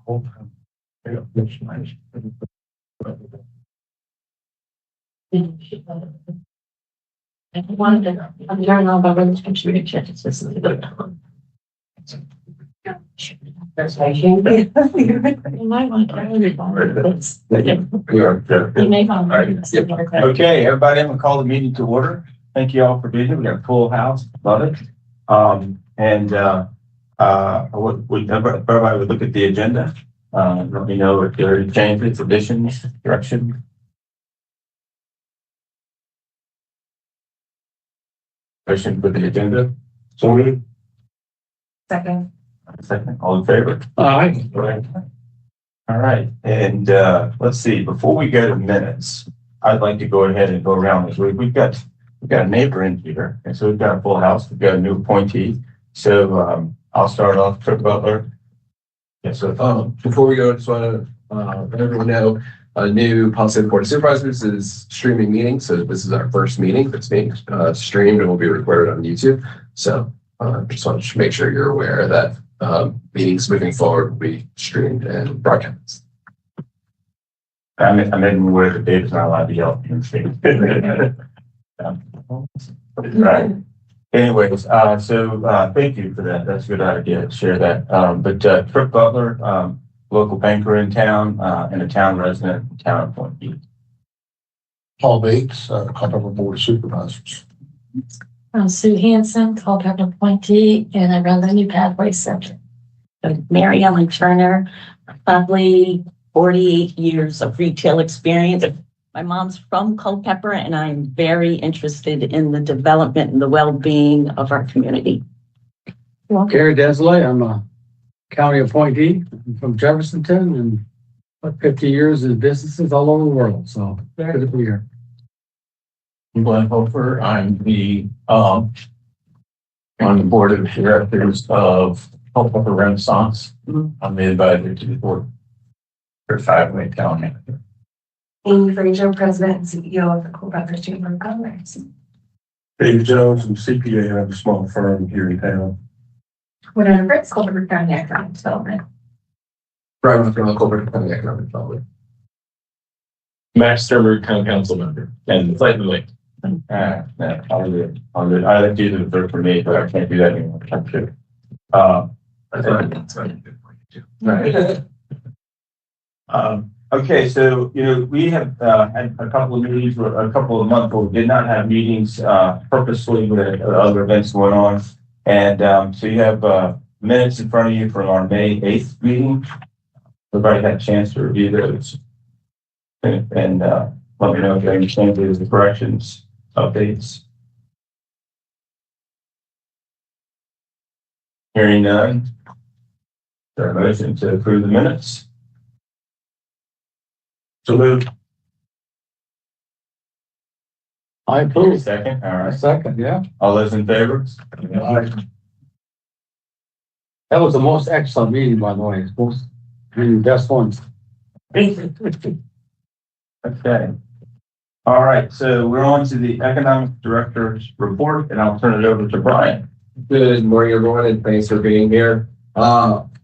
I'm turning on my computer check. It's just that's why you might want to. Okay, everybody, I'm gonna call the meeting to order. Thank you all for being here. We got a full house, love it. Everybody would look at the agenda. Let me know if there are any changes, additions, corrections. Question for the agenda. So we Second. All in favor? Aye. All right. And let's see, before we go to minutes, I'd like to go ahead and go around this week. We've got a neighbor in here, and so we've got a full house. We've got a new appointee. So I'll start off. Trip Butler. Yeah, so before we go, I just want to let everyone know a new policy of the Board of Supervisors is streaming meetings. So this is our first meeting that's being streamed and will be recorded on YouTube. So just want to make sure you're aware that meetings moving forward will be streamed and broadcast. I made him aware that Dave's not allowed to yell. Right. Anyways, so thank you for that. That's a good idea to share that. But Trip Butler, local banker in town, and a town resident, town appointee. Paul Bates, Culpeper Board of Supervisors. I'm Sue Hanson, Culpeper appointee, and I run the New Pathway Center. Mary Ellen Turner, probably 48 years of retail experience. My mom's from Culpeper, and I'm very interested in the development and the well-being of our community. Gary Desley, I'm a county appointee. I'm from Jeffersonton and 50 years in businesses all over the world. So good to be here. Glenn Hofer, I'm on the board of directors of Culpeper Renaissance. I'm the advisor to the board for 5-way town manager. Amy Frazier, president and CEO of the Culpeper Chamber of Commerce. Dave Jones, I'm CPA. I have a small firm here in town. Winona Fritz, Culpeper County Economic Development. Brian from the Culpeper County Economic Development. Max Sturmer, town council member, and slightly late. I'll do it. I like to do the third for me, but I can't do that anymore. I'm sure. That's fine. Right. Okay, so we have had a couple of meetings, or a couple of months where we did not have meetings purposely with other events going on, and so you have minutes in front of you from our May 8th meeting. Everybody had a chance to review those, and let me know if there are any changes, corrections, updates. Hearing none. Is there a motion to approve the minutes? So moved. I approve. Second, all right. Second, yeah. All those in favor? That was the most excellent meeting, by the way. It's best ones. Okay. All right, so we're on to the economic director's report, and I'll turn it over to Brian. Good morning, everyone, and thanks for being here.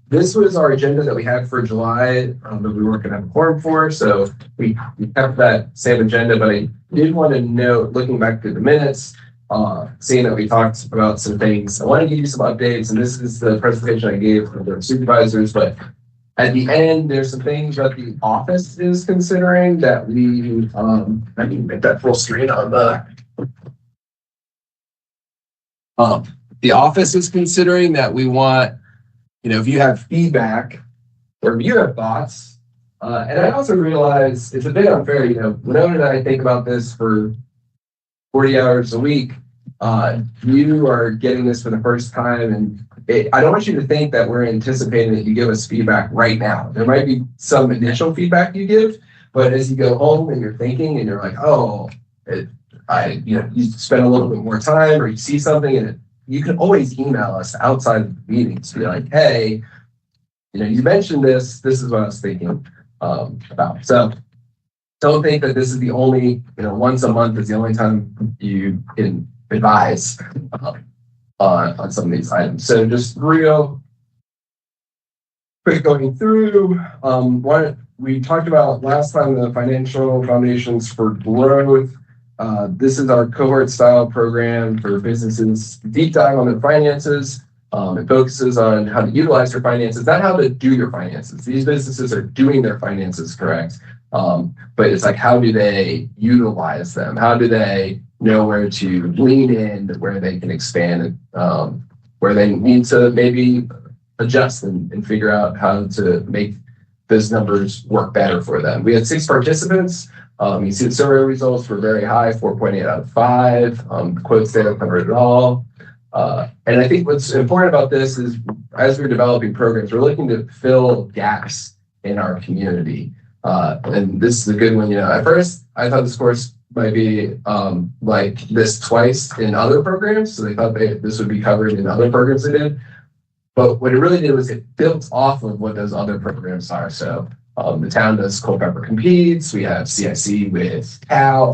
This was our agenda that we had for July that we weren't going to have a quorum for, so we kept that same agenda. But I did want to note, looking back through the minutes, seeing that we talked about some things, I want to give you some updates, and this is the presentation I gave for the supervisors. But at the end, there's some things that the office is considering that we, I can make that full screen on the office is considering that we want, if you have feedback or if you have thoughts, and I also realize it's a bit unfair, Winona and I think about this for 40 hours a week. You are getting this for the first time, and I don't want you to think that we're anticipating that you give us feedback right now. There might be some initial feedback you give, but as you go home and you're thinking and you're like, you spend a little bit more time or you see something, and you can always email us outside of the meetings to be like, hey, you mentioned this is what I was thinking about. So don't think that this is the only, once a month is the only time you can advise on some of these items. So just real quick going through, what we talked about last time, the financial foundations for growth. This is our cohort style program for businesses, deep dive on their finances. It focuses on how to utilize their finances, not how to do your finances. These businesses are doing their finances correct. But it's like, how do they utilize them? How do they know where to lean in, where they can expand, where they need to maybe adjust and figure out how to make those numbers work better for them. We had 6 participants. You see the survey results were very high, 4.8 out of 5. Quotes there covered it all. And I think what's important about this is, as we're developing programs, we're looking to fill gaps in our community. And this is a good one. At first, I thought this course might be like this twice in other programs. So they thought this would be covered in other programs they did. But what it really did was it built off of what those other programs are. So the town does Culpeper Competes. We have CIC with Cal,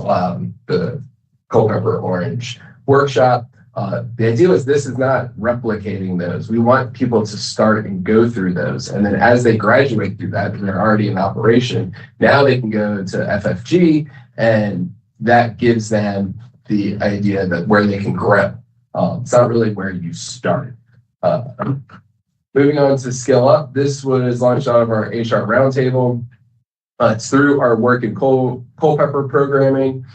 the Culpeper Orange Workshop. The idea is this is not replicating those. We want people to start and go through those. And then as they graduate through that, and they're already in operation, now they can go to FFG, and that gives them the idea that where they can grow. It's not really where you start. Moving on to Scale Up, this was launched out of our HR Roundtable. It's through our work in Culpeper programming.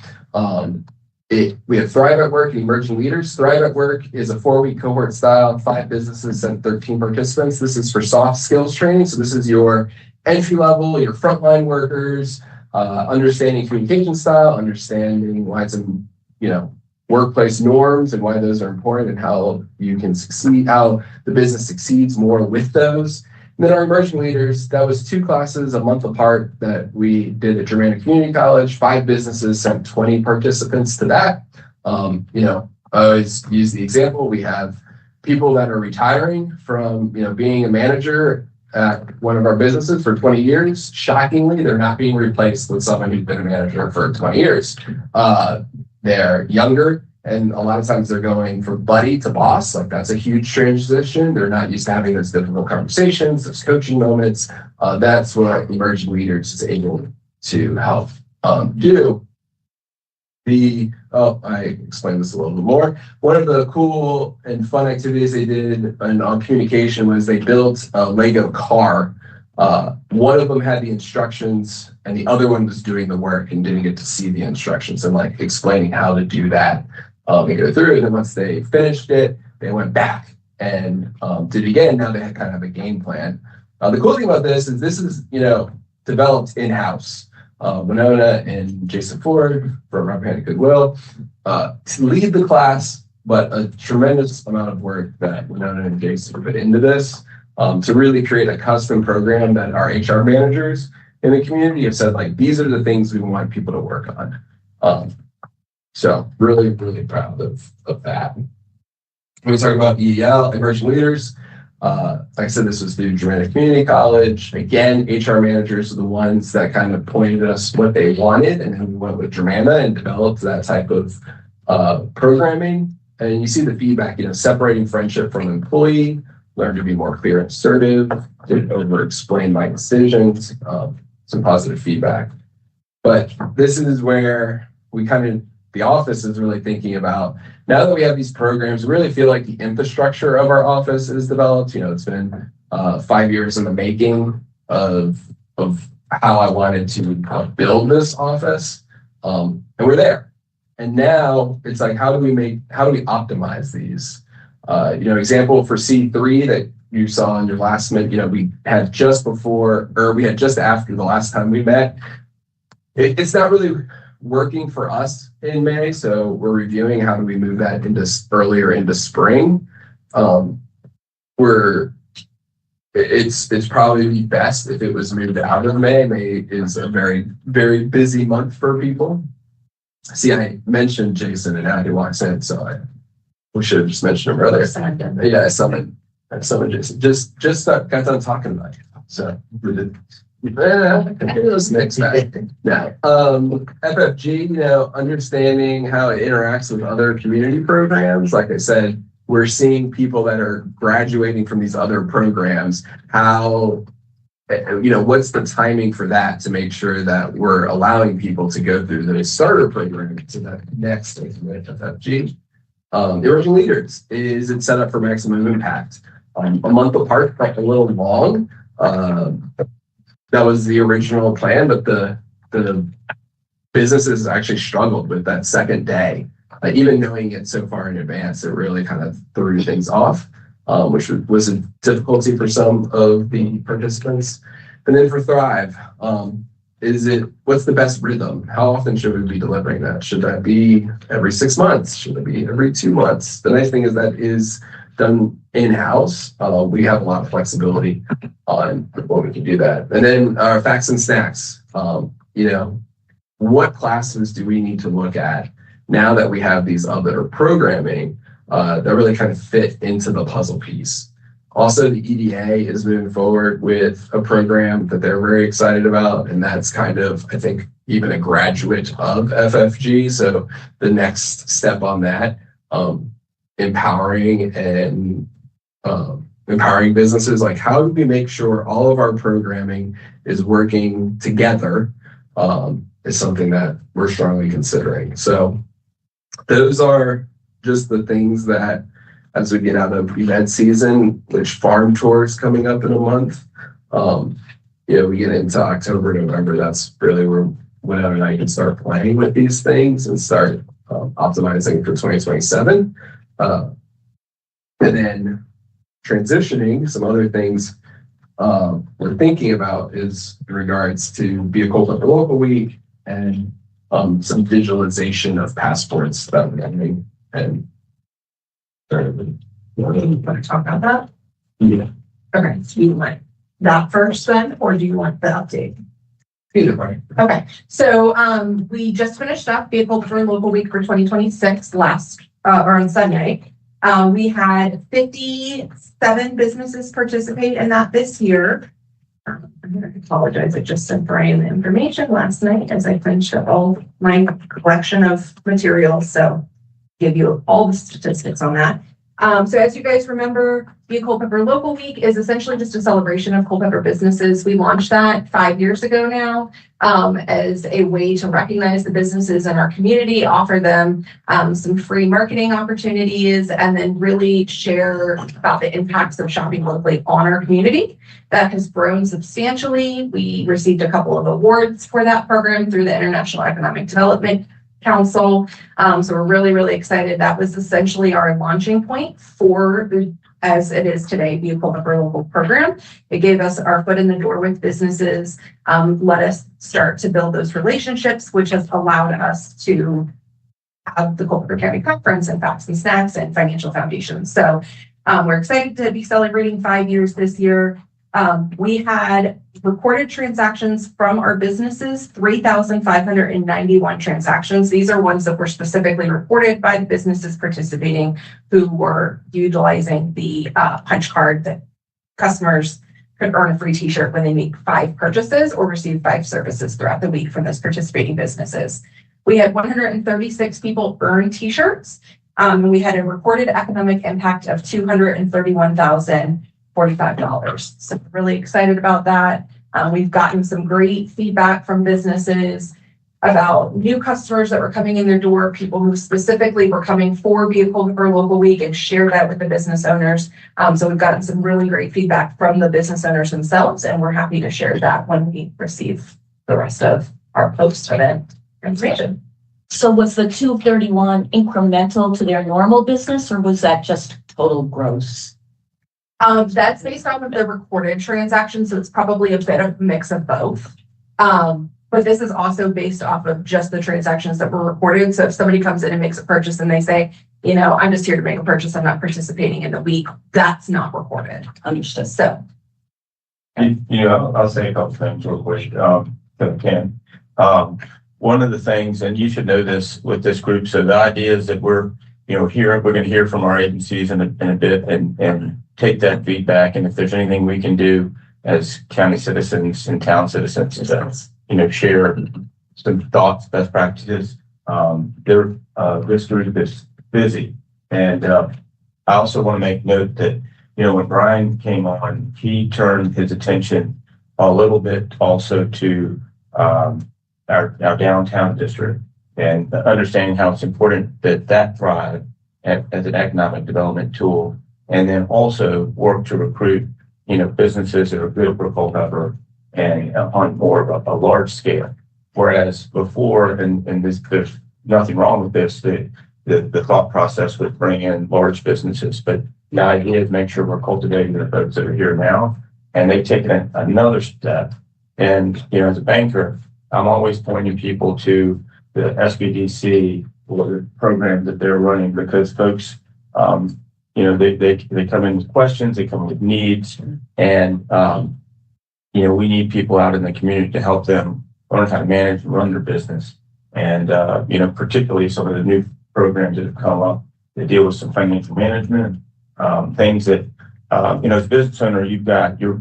We have Thrive at Work and Emerging Leaders. Thrive at Work is a 4-week cohort style, 5 businesses and 13 participants. This is for soft skills training. So this is your entry level, your frontline workers, understanding communication style, understanding why it's in, workplace norms and why those are important and how you can succeed, how the business succeeds more with those. And then our emerging leaders, that was 2 classes a month apart that we did at Germanna Community College. 5 businesses sent 20 participants to that. I always use the example. We have people that are retiring from, being a manager at one of our businesses for 20 years. Shockingly, they're not being replaced with someone who's been a manager for 20 years. They're younger, and a lot of times they're going from buddy to boss. Like, that's a huge transition. They're not used to having those difficult conversations, those coaching moments. That's what emerging leaders is able to help do. I explained this a little bit more. One of the cool and fun activities they did on communication was they built a Lego car. One of them had the instructions and the other one was doing the work and didn't get to see the instructions and like explaining how to do that. They go through it, and then once they finished it, they went back and did it again. Now they had kind of a game plan. The cool thing about this is, developed in-house. Winona and Jason Ford from Rappahannock Goodwill to lead the class, but a tremendous amount of work that Winona and Jason put into this to really create a custom program that our HR managers in the community have said, like, these are the things we want people to work on. So really, really proud of that. When we talk about EEL, emerging leaders, like I said, this was through Germanna Community College. Again, HR managers are the ones that kind of pointed us what they wanted, and then we went with Germanna and developed that type of programming. And you see the feedback, separating friendship from employee, learn to be more clear and assertive, didn't over-explain my decisions, some positive feedback. But this is where the office is really thinking about, now that we have these programs, we really feel like the infrastructure of our office is developed. It's been 5 years in the making of how I wanted to build this office. And we're there. And now it's like, how do we optimize these? Example for C3 that you saw in your last minute, we had just after the last time we met. It's not really working for us in May, so we're reviewing how do we move that earlier into spring. It's probably best if it was moved out of May. May is a very, very busy month for people. See, I mentioned Jason and now he walks in, so we should have just mentioned him earlier. Yeah, I summoned Jason. Just got done talking about you. So it was mixed bag. Now, FFG, understanding how it interacts with other community programs. Like I said, we're seeing people that are graduating from these other programs, how, what's the timing for that to make sure that we're allowing people to go through the starter program to that next FFG. Emerging leaders, is it set up for maximum impact? A month apart, like a little long. That was the original plan, but the businesses actually struggled with that second day. Even knowing it so far in advance, it really kind of threw things off, which was a difficulty for some of the participants. And then for Thrive, what's the best rhythm? How often should we be delivering that? Should that be every 6 months? Should it be every 2 months? The nice thing is that is done in-house. We have a lot of flexibility on what we can do that. And then our facts and snacks. What classes do we need to look at now that we have these other programming that really kind of fit into the puzzle piece? Also, the EDA is moving forward with a program that they're very excited about, and that's kind of, I think, even a graduate of FFG. So the next step on that, empowering businesses, like how do we make sure all of our programming is working together, is something that we're strongly considering. So those are just the things that, as we get out of event season, which farm tours coming up in a month, we get into October, November, that's really when I can start playing with these things and start optimizing for 2027. And then transitioning, some other things we're thinking about is in regards to Be a Culpepper Local Week and some digitalization of passports that we're doing. And you want to talk about that? yeah, Okay, so you want that first then, or do you want the update? either way. Okay, so we just finished up Be a Culpepper Local Week for 2026 or on Sunday. We had 57 businesses participate in that this year. I'm going to apologize. I just sent Brian the information last night as I finished up all my collection of materials. So give you all the statistics on that. So as you guys remember, Be a Culpepper Local Week is essentially just a celebration of Culpeper businesses. We launched that 5 years ago now as a way to recognize the businesses in our community, offer them some free marketing opportunities, and then really share about the impacts of shopping locally on our community. That has grown substantially. We received a couple of awards for that program through the International Economic Development Council. So we're really, really excited. That was essentially our launching point for as it is today, Be a Culpepper Local program. It gave us our foot in the door with businesses, let us start to build those relationships, which has allowed us to have the Culpeper County Conference and Facts and Snacks and Financial Foundation. So we're excited to be celebrating 5 years this year. We had recorded transactions from our businesses, 3,591 transactions. These are ones that were specifically reported by the businesses participating who were utilizing the punch card that customers could earn a free t-shirt when they make 5 purchases or receive 5 services throughout the week from those participating businesses. We had 136 people earn t-shirts. We had a recorded economic impact of $231,045. So we're really excited about that. We've gotten some great feedback from businesses about new customers that were coming in their door, people who specifically were coming for Be a Culpepper Local Week, and share that with the business owners. So we've gotten some really great feedback from the business owners themselves, and we're happy to share that when we receive the rest of our post-event information. So was the 231 incremental to their normal business, or was that just total gross? That's based off of the recorded transactions, so it's probably a bit of a mix of both. But this is also based off of just the transactions that were recorded. So if somebody comes in and makes a purchase and they say, I'm just here to make a purchase, I'm not participating in the week, that's not recorded. Understood. So. I'll say a couple things real quick, if I can. One of the things, and you should know this with this group, so the idea is that we're going to hear from our agencies in a bit and take that feedback. And if there's anything we can do as county citizens and town citizens to, share some thoughts, best practices. This group is busy, and I also want to make note that, when Brian came on, he turned his attention a little bit also to our downtown district and understanding how it's important that thrive as an economic development tool, and then also work to recruit, businesses that are good for Culpeper and on more of a large scale. Whereas before, and there's nothing wrong with this, the thought process would bring in large businesses, but the idea is make sure we're cultivating the folks that are here now, and they've taken another step. And, as a banker, I'm always pointing people to the SBDC or the program that they're running, because folks, they come in with questions, they come in with needs, and, we need people out in the community to help them learn how to manage and run their business. And, particularly some of the new programs that have come up that deal with some financial management, things that, as a business owner, you've got to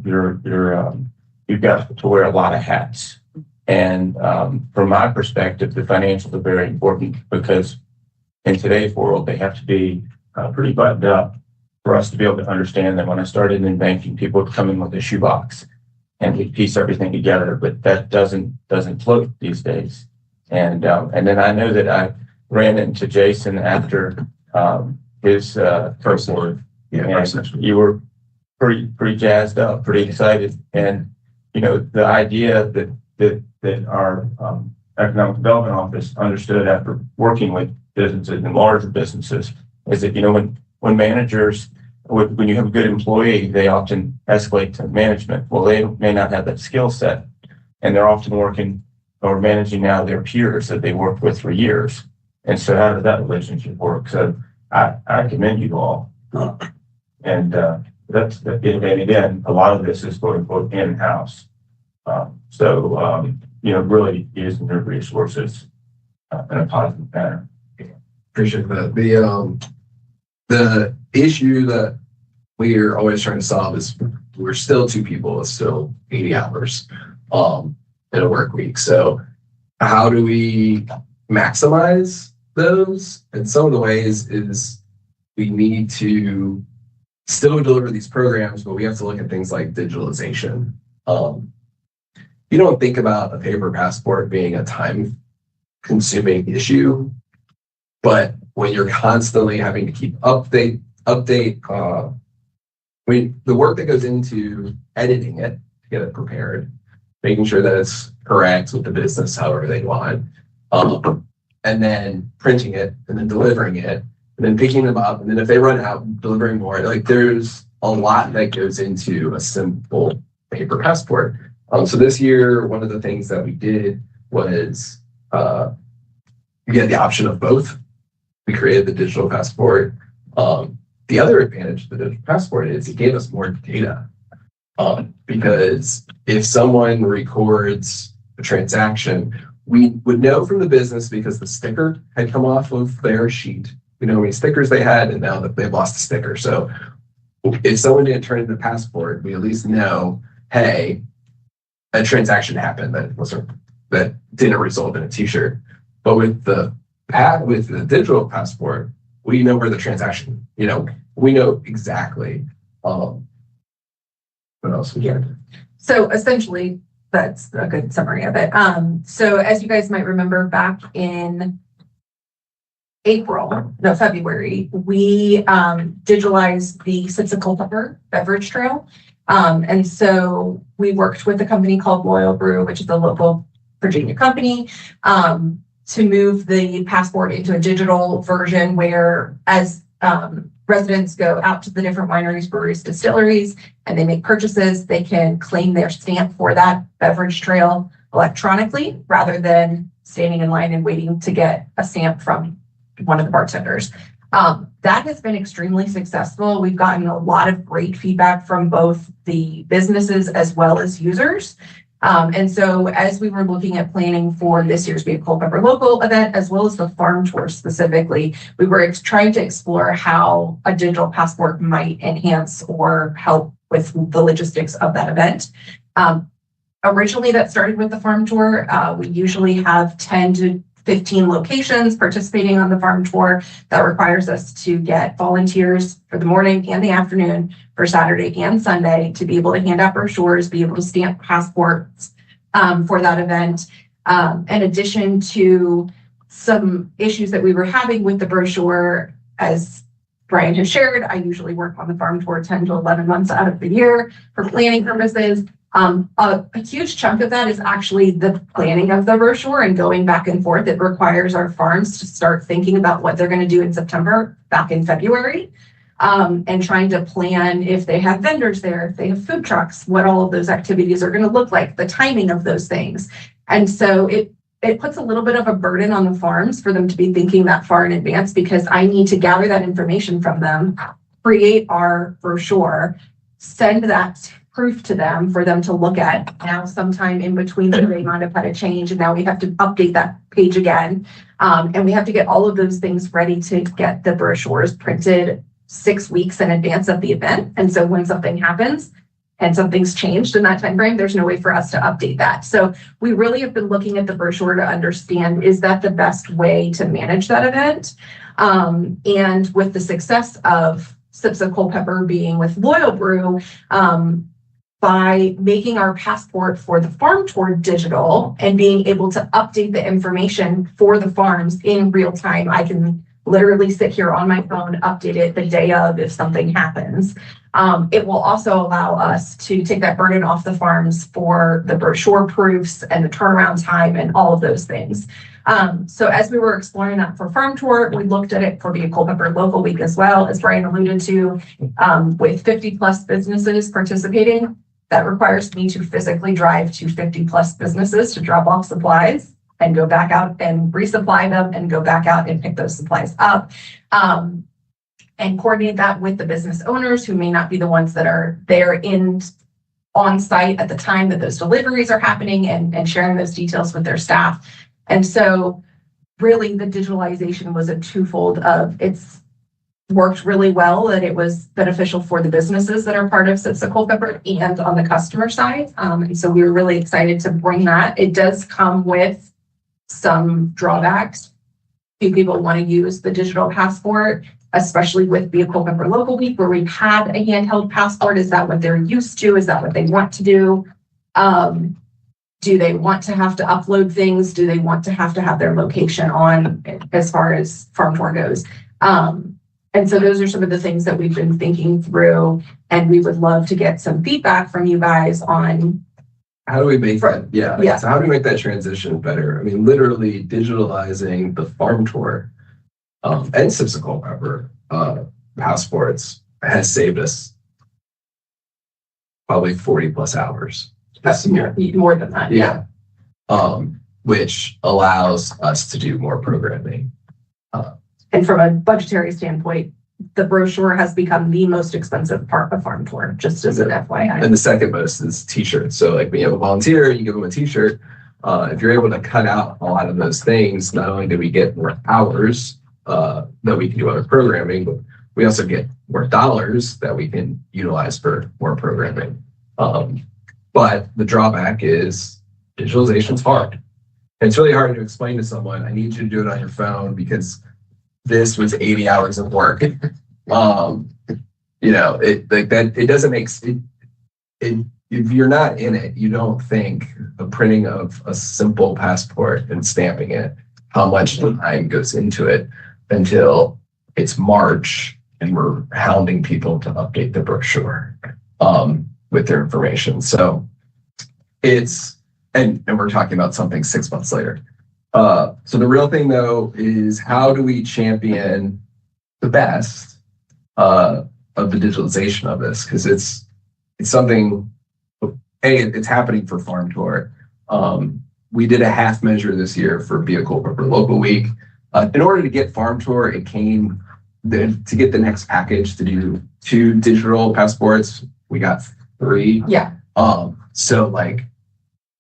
wear a lot of hats. And from my perspective, the financials are very important, because in today's world, they have to be pretty buttoned up for us to be able to understand them. When I started in banking, people would come in with a shoebox and we'd piece everything together, but that doesn't float these days. And then I know that I ran into Jason after his first word. Yeah, you were pretty jazzed up, pretty excited. And, the idea that our economic development office understood after working with businesses and larger businesses is that, when managers, when you have a good employee, they often escalate to management. Well, they may not have that skill set, and they're often working or managing now their peers that they worked with for years. And so how does that relationship work? So I commend you all. And and again, a lot of this is quote unquote in-house. Really using their resources in a positive manner. Appreciate that. The issue that we're always trying to solve is we're still two people. It's still 80 hours in a work week. So how do we maximize those? And some of the ways is we need to still deliver these programs, but we have to look at things like digitalization. You don't think about a paper passport being a time-consuming issue, but when you're constantly having to keep update, the work that goes into editing it to get it prepared, making sure that it's correct with the business, however they want, and then printing it, and then delivering it, and then picking them up, and then if they run out, delivering more. Like there's a lot that goes into a simple paper passport. So this year, one of the things that we did was we had the option of both. We created the digital passport. The other advantage of the digital passport is it gave us more data. Because if someone records a transaction, we would know from the business because the sticker had come off of their sheet. We know how many stickers they had, and now that they've lost a sticker. So if someone didn't turn in the passport, we at least know, hey, a transaction happened that didn't result in a T-shirt. But with the digital passport, we know where the transaction, we know exactly what else we can. So essentially, that's a good summary of it. So as you guys might remember, back in February, we digitalized the Citizens Culpeper beverage trail. And so we worked with a company called Loyal Brew, which is a local Virginia company, to move the passport into a digital version where as residents go out to the different wineries, breweries, distilleries, and they make purchases, they can claim their stamp for that beverage trail electronically rather than standing in line and waiting to get a stamp from one of the bartenders. That has been extremely successful. We've gotten a lot of great feedback from both the businesses as well as users. And so as we were looking at planning for this year's Be a Culpeper Local event, as well as the farm tour specifically, we were trying to explore how a digital passport might enhance or help with the logistics of that event. Originally, that started with the farm tour. We usually have 10 to 15 locations participating on the farm tour. That requires us to get volunteers for the morning and the afternoon for Saturday and Sunday to be able to hand out brochures, be able to stamp passports for that event. In addition to some issues that we were having with the brochure, as Brian has shared, I usually work on the farm tour 10 to 11 months out of the year for planning purposes. A huge chunk of that is actually the planning of the brochure and going back and forth. It requires our farms to start thinking about what they're going to do in September, back in February, and trying to plan if they have vendors there, if they have food trucks, what all of those activities are going to look like, the timing of those things. And so it puts a little bit of a burden on the farms for them to be thinking that far in advance, because I need to gather that information from them, create our brochure, send that proof to them for them to look at. Now sometime in between they might have had a change, and now we have to update that page again. And we have to get all of those things ready to get the brochures printed 6 weeks in advance of the event. And so when something happens and something's changed in that time frame, there's no way for us to update that. So we really have been looking at the brochure to understand, is that the best way to manage that event? And with the success of Sips of Culpeper being with Loyal Brew, by making our passport for the farm tour digital and being able to update the information for the farms in real time, I can literally sit here on my phone, update it the day of if something happens. It will also allow us to take that burden off the farms for the brochure proofs and the turnaround time and all of those things. So as we were exploring that for farm tour, we looked at it for the Culpeper Local Week as well, as Brian alluded to, with 50 plus businesses participating. That requires me to physically drive to 50 plus businesses to drop off supplies and go back out and resupply them and go back out and pick those supplies up. And coordinate that with the business owners who may not be the ones that are there on site at the time that those deliveries are happening, and sharing those details with their staff. And so really the digitalization was a twofold of, it's worked really well, that it was beneficial for the businesses that are part of Sips of Culpeper and on the customer side. And so we were really excited to bring that. It does come with some drawbacks. Few people want to use the digital passport, especially with the Culpeper Local Week, where we've had a handheld passport. Is that what they're used to? Is that what they want to do? Do they want to have to upload things? Do they want to have their location on as far as farm tour goes? And so those are some of the things that we've been thinking through, and we would love to get some feedback from you guys on how do we make that? Yeah. So how do we make that transition better? I mean, literally digitalizing the farm tour and Sips of Culpeper passports has saved us probably 40 plus hours this year. More than that. Yeah. Which allows us to do more programming. And from a budgetary standpoint, the brochure has become the most expensive part of farm tour, just as an FYI. And the second most is t-shirts. So like when you have a volunteer, you give them a t-shirt. If you're able to cut out a lot of those things, not only do we get more hours that we can do other programming, but we also get more dollars that we can utilize for more programming. But the drawback is digitalization is hard. And it's really hard to explain to someone, I need you to do it on your phone because this was 80 hours of work. It doesn't make it. If you're not in it, you don't think the printing of a simple passport and stamping it, how much time goes into it until it's March and we're hounding people to update the brochure with their information. So it's, and we're talking about something 6 months later. So the real thing though is, how do we champion the best of the digitalization of this? Because it's something, it's happening for farm tour. We did a half measure this year for Vehicle for Local Week. In order to get farm tour, it came to get the next package to do 2 digital passports. We got 3. Yeah. So like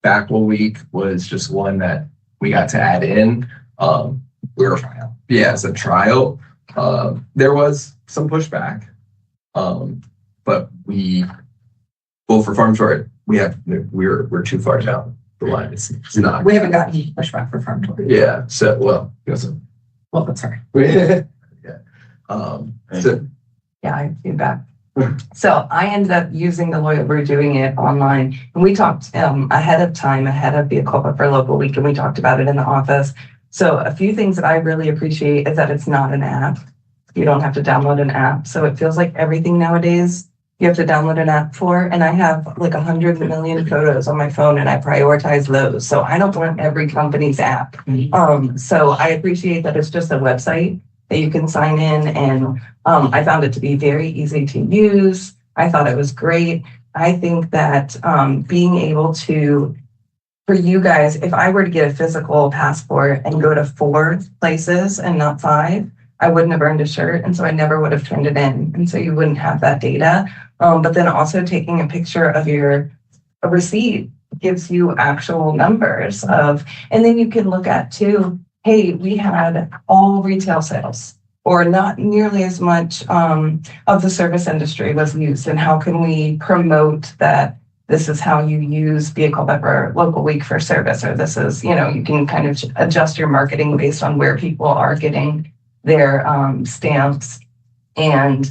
Backable Week was just one that we got to add in. As a trial. There was some pushback, but for farm tour, we're too far down the line is not. We haven't gotten any pushback for farm tour. Yeah, so, well, Well, that's all right. yeah. So, Yeah, I have feedback. So I ended up using the lawyer, we're doing it online. And we talked ahead of time, ahead of the Culpa for Local Week, and we talked about it in the office. So a few things that I really appreciate is that it's not an app. You don't have to download an app. So it feels like everything nowadays you have to download an app for. And I have like 100 million photos on my phone and I prioritize those. So I don't want every company's app. So I appreciate that it's just a website that you can sign in, and I found it to be very easy to use. I thought it was great. I think that being able to, for you guys, if I were to get a physical passport and go to 4 places and not 5, I wouldn't have earned a shirt, and so I never would have turned it in, and so you wouldn't have that data. But then also taking a picture of your receipt gives you actual numbers of, and then you can look at too, hey, we had all retail sales, or not nearly as much of the service industry was used, and how can we promote that this is how you use Vehicle Pepper Local Week for service, or this is, you know, you can kind of adjust your marketing based on where people are getting their stamps. And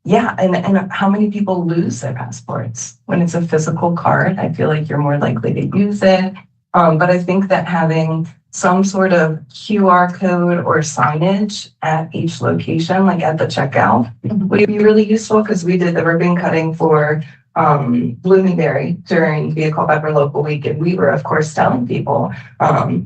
yeah, and how many people lose their passports when it's a physical card? I feel like you're more likely to use it. But I think that having some sort of QR code or signage at each location, like at the checkout, would be really useful, because we did the ribbon cutting for Bloomingdale during Vehicle Pepper Local Week, and we were of course telling people,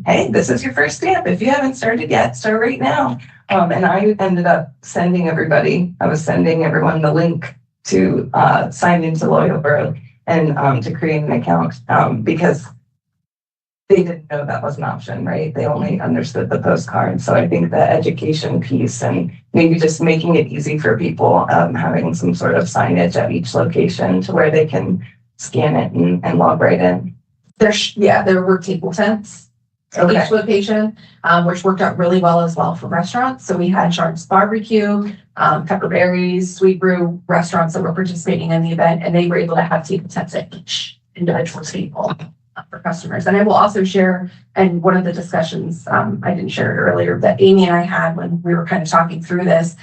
hey, this is your first stamp. If you haven't started yet, start right now. And I ended up sending everybody, I was sending everyone the link to sign into Loyalboro and to create an account, because they didn't know that was an option, right? They only understood the postcard. So I think the education piece and maybe just making it easy for people, having some sort of signage at each location to where they can scan it and log right in. There were table tents at each location, which worked out really well as well for restaurants. So we had Sharp's Barbecue, Pepperberries, Sweet Brew restaurants that were participating in the event, and they were able to have table tents at each individual table for customers. And I will also share, and one of the discussions, I didn't share it earlier, that Amy and I had when we were kind of talking through this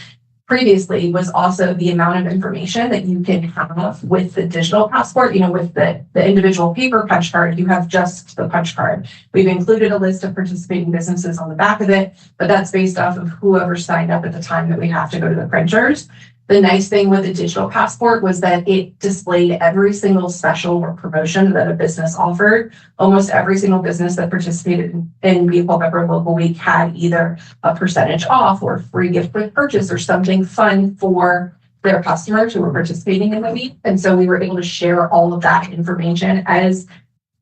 previously, was also the amount of information that you can have with the digital passport. You know, with the individual paper punch card, you have just the punch card. We've included a list of participating businesses on the back of it, but that's based off of whoever signed up at the time that we have to go to the printers. The nice thing with the digital passport was that it displayed every single special or promotion that a business offered. Almost every single business that participated in Vehicle Pepper Local Week had either a percentage off or free gift with purchase or something fun for their customers who were participating in the week. And so we were able to share all of that information as,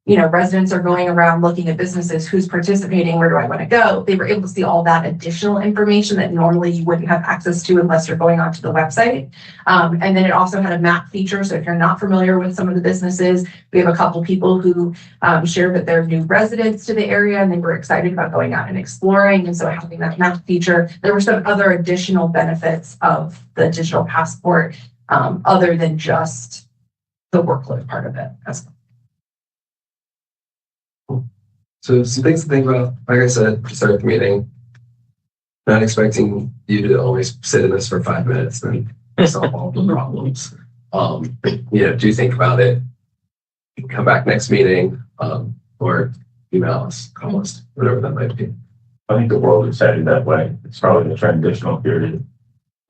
you know, residents are going around looking at businesses, who's participating, where do I want to go? They were able to see all that additional information that normally you wouldn't have access to unless you're going onto the website. And then it also had a map feature. So if you're not familiar with some of the businesses, we have a couple people who shared that they're new residents to the area and they were excited about going out and exploring. And so having that map feature, there were some other additional benefits of the digital passport other than just the workload part of it as well. So some things to think about. Like I said, to start the meeting, not expecting you to always sit in this for 5 minutes and solve all the problems. You know, do think about it. Come back next meeting, or email us, call us, whatever that might be. I think the world is headed that way. It's probably a transitional period,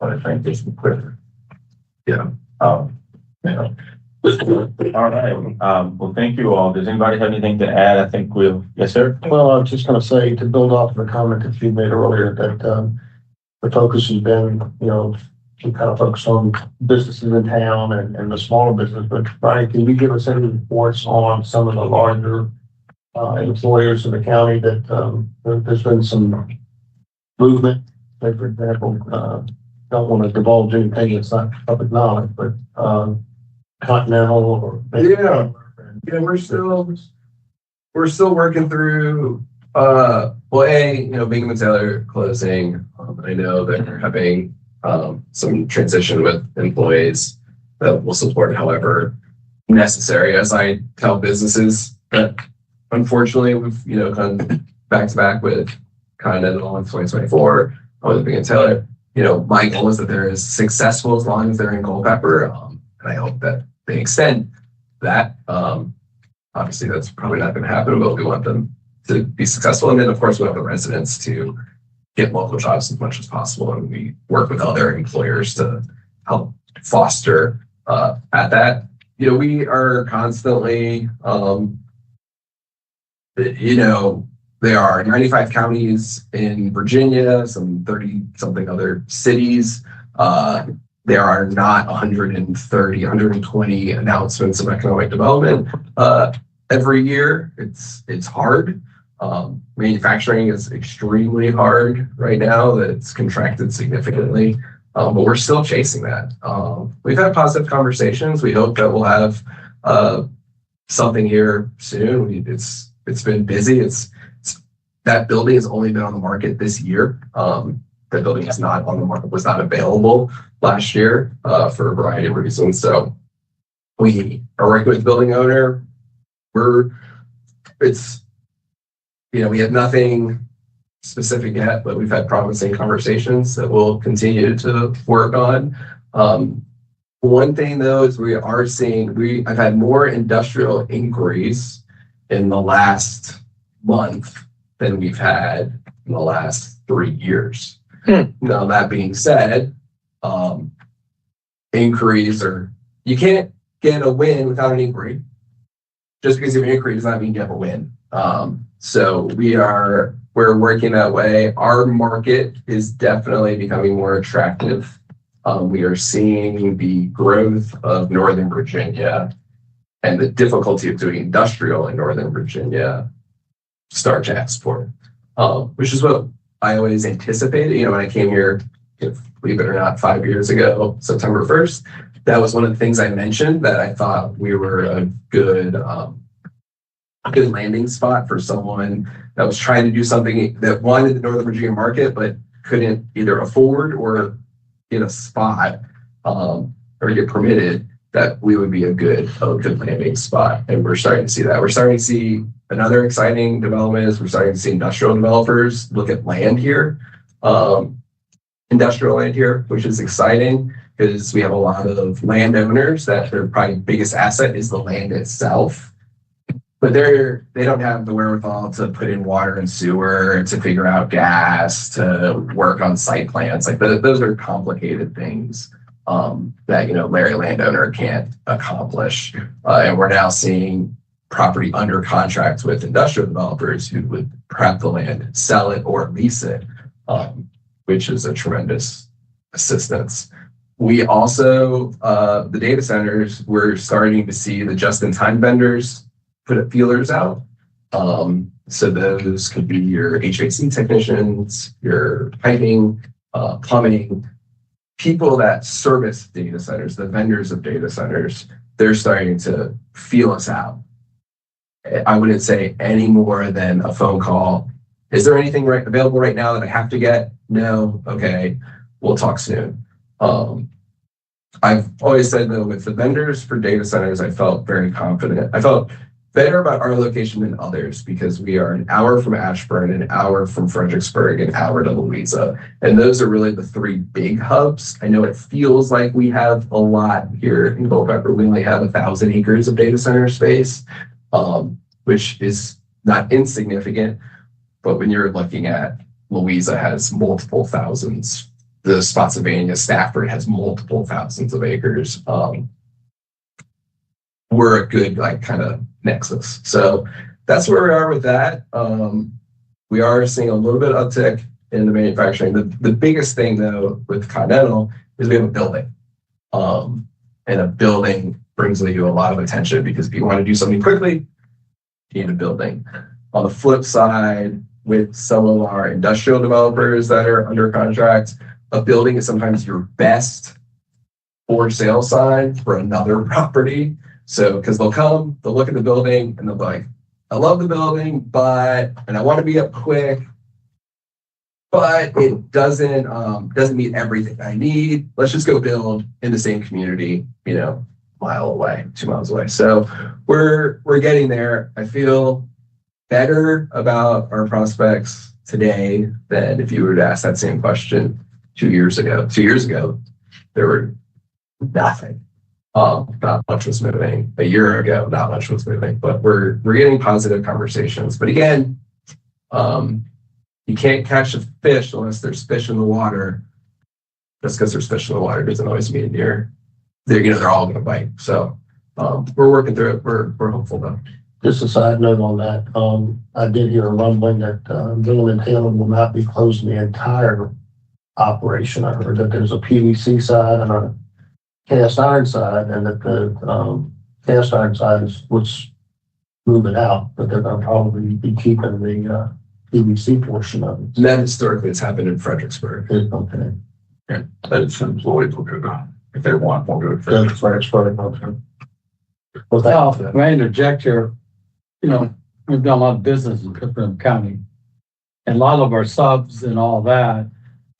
but a transition quicker. Yeah. You know. All right. Well, thank you all. Does anybody have anything to add? I think yes, sir. Well, I was just going to say, to build off the comment that you made earlier, that the focus has been, you know, to kind of focus on businesses in town and the smaller business. But Brian, can you give us any reports on some of the larger employers in the county that there's been some movement? Like, for example, don't want to divulge anything that's not public knowledge, but Continental or Yeah, we're still working through well, you know, Bingham and Taylor closing. I know that they're having some transition with employees that will support however necessary, as I tell businesses that unfortunately, we've, gone back to back with Continental in 2024. I was being Taylor. My goal is that they're as successful as long as they're in Culpeper. And I hope that they extend that. Obviously, that's probably not going to happen, but we want them to be successful. And then, of course, we want the residents to get local jobs as much as possible. And we work with other employers to help foster at that. We are constantly, there are 95 counties in Virginia, some 30 something other cities. There are not 130, 120 announcements of economic development every year. It's hard. Manufacturing is extremely hard right now. That it's contracted significantly, but we're still chasing that. We've had positive conversations. We hope that we'll have something here soon. It's been busy. That building has only been on the market this year. The building is not on the market, was not available last year for a variety of reasons. So we are working with the building owner. We have nothing specific yet, but we've had promising conversations that we'll continue to work on. One thing though is we are seeing, I've had more industrial inquiries in the last month than we've had in the last 3 years. Now, that being said, inquiries you can't get a win without an inquiry. Just because you have an inquiry does not mean you have a win. So we're working that way. Our market is definitely becoming more attractive. We are seeing the growth of Northern Virginia and the difficulty of doing industrial in Northern Virginia start to export, which is what I always anticipated. When I came here, believe it or not, 5 years ago, September 1st, that was one of the things I mentioned, that I thought we were a good landing spot for someone that was trying to do something that wanted the Northern Virginia market, but couldn't either afford or get a spot or get permitted, that we would be a good landing spot. And we're starting to see that. We're starting to see another exciting development is we're starting to see industrial developers look at land here, industrial land here, which is exciting because we have a lot of landowners that their probably biggest asset is the land itself. But they don't have the wherewithal to put in water and sewer, to figure out gas, to work on site plans. Like those are complicated things that Larry landowner can't accomplish. And we're now seeing property under contract with industrial developers who would prep the land, sell it, or lease it, which is a tremendous assistance. We also, the data centers, we're starting to see the just-in-time vendors put feelers out. So those could be your HVAC technicians, your piping, plumbing, people that service data centers, the vendors of data centers. They're starting to feel us out. I wouldn't say any more than a phone call. Is there anything available right now that I have to get? No. Okay. We'll talk soon. I've always said though, with the vendors for data centers, I felt very confident. I felt better about our location than others because we are an hour from Ashburn, an hour from Fredericksburg, an hour to Louisa. And those are really the 3 big hubs. I know it feels like we have a lot here in Culpeper. We only have 1,000 acres of data center space, which is not insignificant. But when you're looking at Louisa has multiple thousands, the Spotsylvania, Stafford has multiple thousands of acres. We're a good kind of nexus. So that's where we are with that. We are seeing a little bit of uptick in the manufacturing. The biggest thing though with Continental is we have a building. And a building brings you a lot of attention because if you want to do something quickly, you need a building. On the flip side, with some of our industrial developers that are under contract, a building is sometimes your best for sale sign for another property. So, because they'll come, they'll look at the building and they'll be like, I love the building, and I want to be up quick, but it doesn't meet everything I need. Let's just go build in the same community, mile away, 2 miles away. So we're getting there. I feel better about our prospects today than if you were to ask that same question 2 years ago. 2 years ago, there were nothing. Not much was moving. A year ago, not much was moving, but we're getting positive conversations. But again, you can't catch a fish unless there's fish in the water. Just because there's fish in the water doesn't always mean they're all going to bite. So we're working through it. We're hopeful though. Just a side note on that, I did hear a rumbling that Bill and Taylor will not be closing the entire operation. I heard that there's a PVC side and a cast iron side, and that the cast iron side is what's moving out, but they're going to probably be keeping the PVC portion of it. And that historically has happened in Fredericksburg. Okay. Yeah, that is employees will do that. If they want, we'll do it. That's right, it's for the Well, Well, if I interject here, you know, we've done a lot of business in Cook County. And a lot of our subs and all that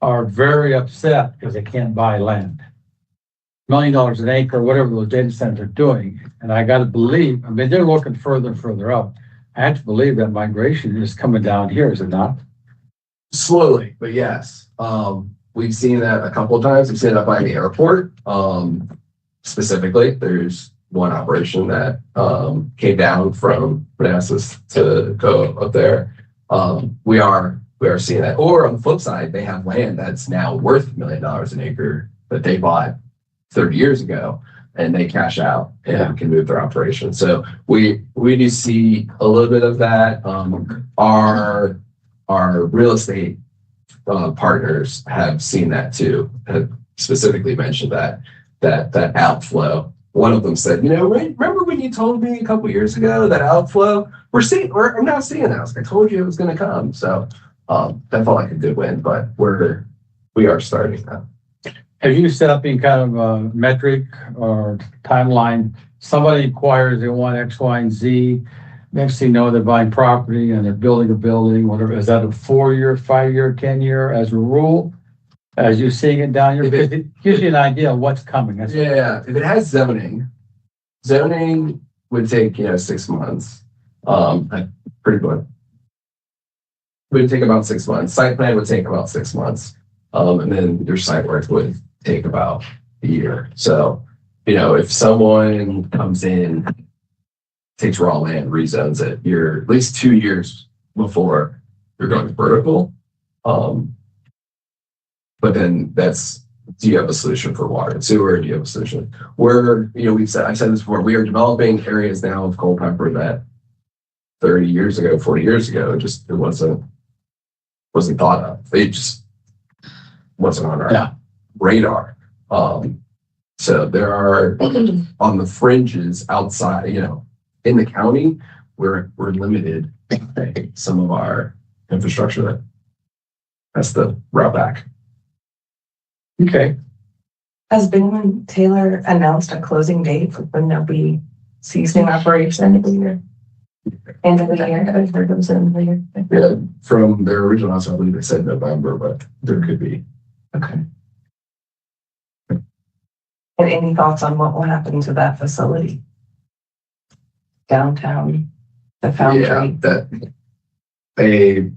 are very upset because they can't buy land. $1 million an acre, whatever those data centers are doing. And I got to believe, I mean, they're looking further and further out. I have to believe that migration is coming down here, is it not? Slowly, but yes. We've seen that a couple of times. We've seen that by the airport. Specifically, there's one operation that came down from Manassas to go up there. We are seeing that. Or on the flip side, they have land that's now worth $1 million an acre that they bought 30 years ago, and they cash out and can move their operation. So we do see a little bit of that. Our real estate partners have seen that too, have specifically mentioned that outflow. One of them said, you know, remember when you told me a couple years ago that outflow? I'm now seeing that. I was like, I told you it was going to come. So that felt like a good win, but we are starting now. Have you set up any kind of a metric or timeline? Somebody inquires, they want X, Y, and Z. Next thing you know, they're buying property and they're building a building, whatever. Is that a 4-year, 5-year, 10-year as a rule? As you're seeing it down here, because it gives you an idea of what's coming. If it has zoning would take 6 months. Pretty good. It would take about 6 months. Site plan would take about 6 months, and then your site work would take about a year. So, if someone comes in, takes raw land, rezones it, you're at least 2 years before you're going vertical. But then do you have a solution for water and sewer? Do you have a solution? I've said this before, we are developing areas now of Culpeper that 30 years ago, 40 years ago, it wasn't thought of. It just wasn't on our radar. So there are on the fringes outside, in the county, we're limited some of our infrastructure. That's the route back. Okay. Has Bill and Taylor announced a closing date for when they'll be ceasing operation end of the year? End of the year, I've heard them say end of the year. Yeah, from their original answer, I believe they said November, but there could be. Okay. And any thoughts on what will happen to that facility? Downtown, the foundry? Yeah, that a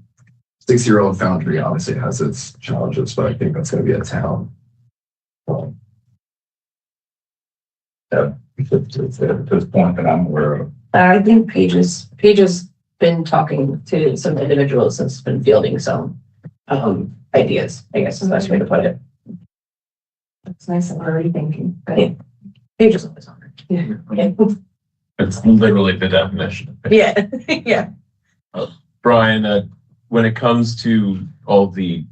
6-year-old foundry obviously has its challenges, but I think that's going to be a town. To this point that I'm aware of. I think Paige's been talking to some individuals that's been fielding some ideas, I guess is the best way to put it. That's nice. I'm already thinking. But Yeah. Paige's always on it. yeah. It's literally the definition. Yeah, yeah. Brian, when it comes to all the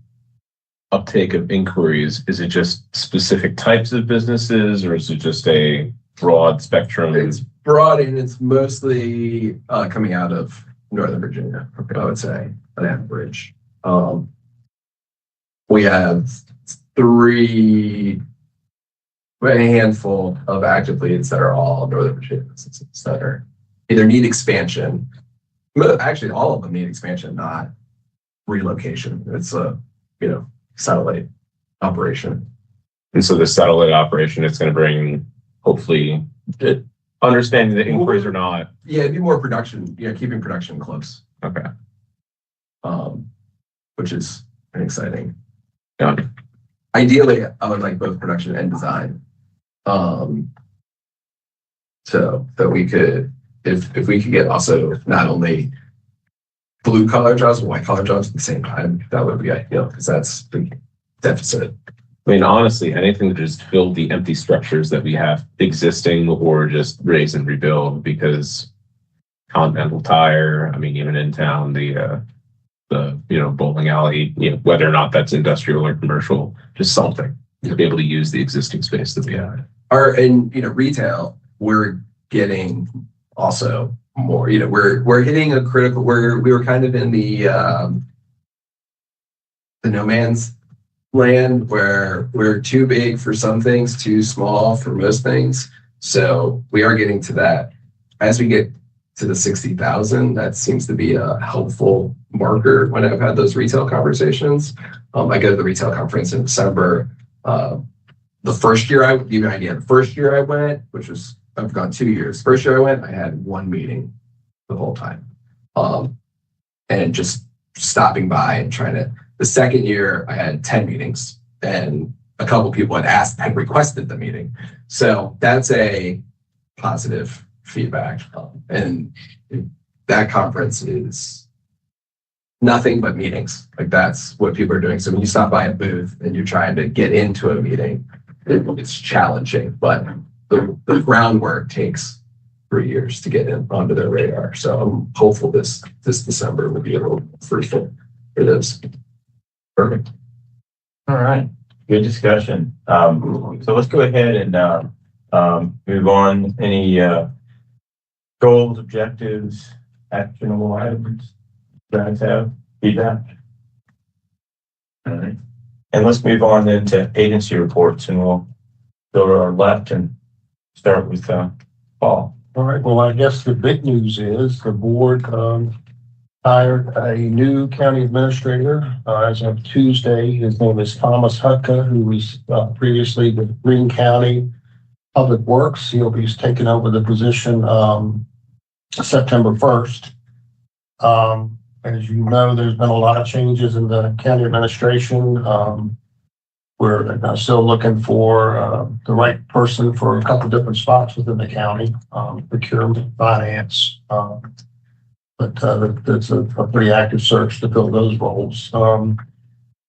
uptake of inquiries, is it just specific types of businesses or is it just a broad spectrum? It's broad and it's mostly coming out of Northern Virginia, I would say, on average. We have a handful of active leads that are all Northern Virginia businesses that are either need expansion. Actually, all of them need expansion, not relocation. It's a satellite operation. And so the satellite operation is going to bring, hopefully, understanding the inquiries or not. Yeah, it'd be more production, keeping production close. Okay. Which is exciting. Yeah. Ideally, I would like both production and design. So that we could, if we could get also not only blue collar jobs, but white collar jobs at the same time, that would be ideal because that's the deficit. I mean, honestly, anything to just fill the empty structures that we have existing or just raise and rebuild, because Continental Tire, I mean, even in town, the bowling alley, whether or not that's industrial or commercial, just something to be able to use the existing space that we have. In retail, we're getting also more, we're hitting a critical, we were kind of in the no man's land where we're too big for some things, too small for most things. So we are getting to that. As we get to the 60,000, that seems to be a helpful marker when I've had those retail conversations. I go to the retail conference in December. The first year the first year I went, which was, I've gone 2 years. First year I went, I had one meeting the whole time. And just stopping by and trying to, the second year I had 10 meetings and a couple people had requested the meeting. So that's a positive feedback. And that conference is nothing but meetings. Like that's what people are doing. So when you stop by a booth and you're trying to get into a meeting, it's challenging, but the groundwork takes 3 years to get onto their radar. So I'm hopeful this December will be a little fruitful for this. Perfect. All right, good discussion. So let's go ahead and move on. Any goals, objectives, actionable items you guys have? Feedback? All right. And let's move on then to agency reports, and we'll go to our left and start with Paul. All right, well, I guess the big news is the board hired a new county administrator as of Tuesday. His name is Thomas Hutka, who was previously with Greene County Public Works. He'll be taking over the position September 1st. As you know, there's been a lot of changes in the county administration. We're still looking for the right person for a couple different spots within the county, procurement, finance. But it's a pretty active search to fill those roles.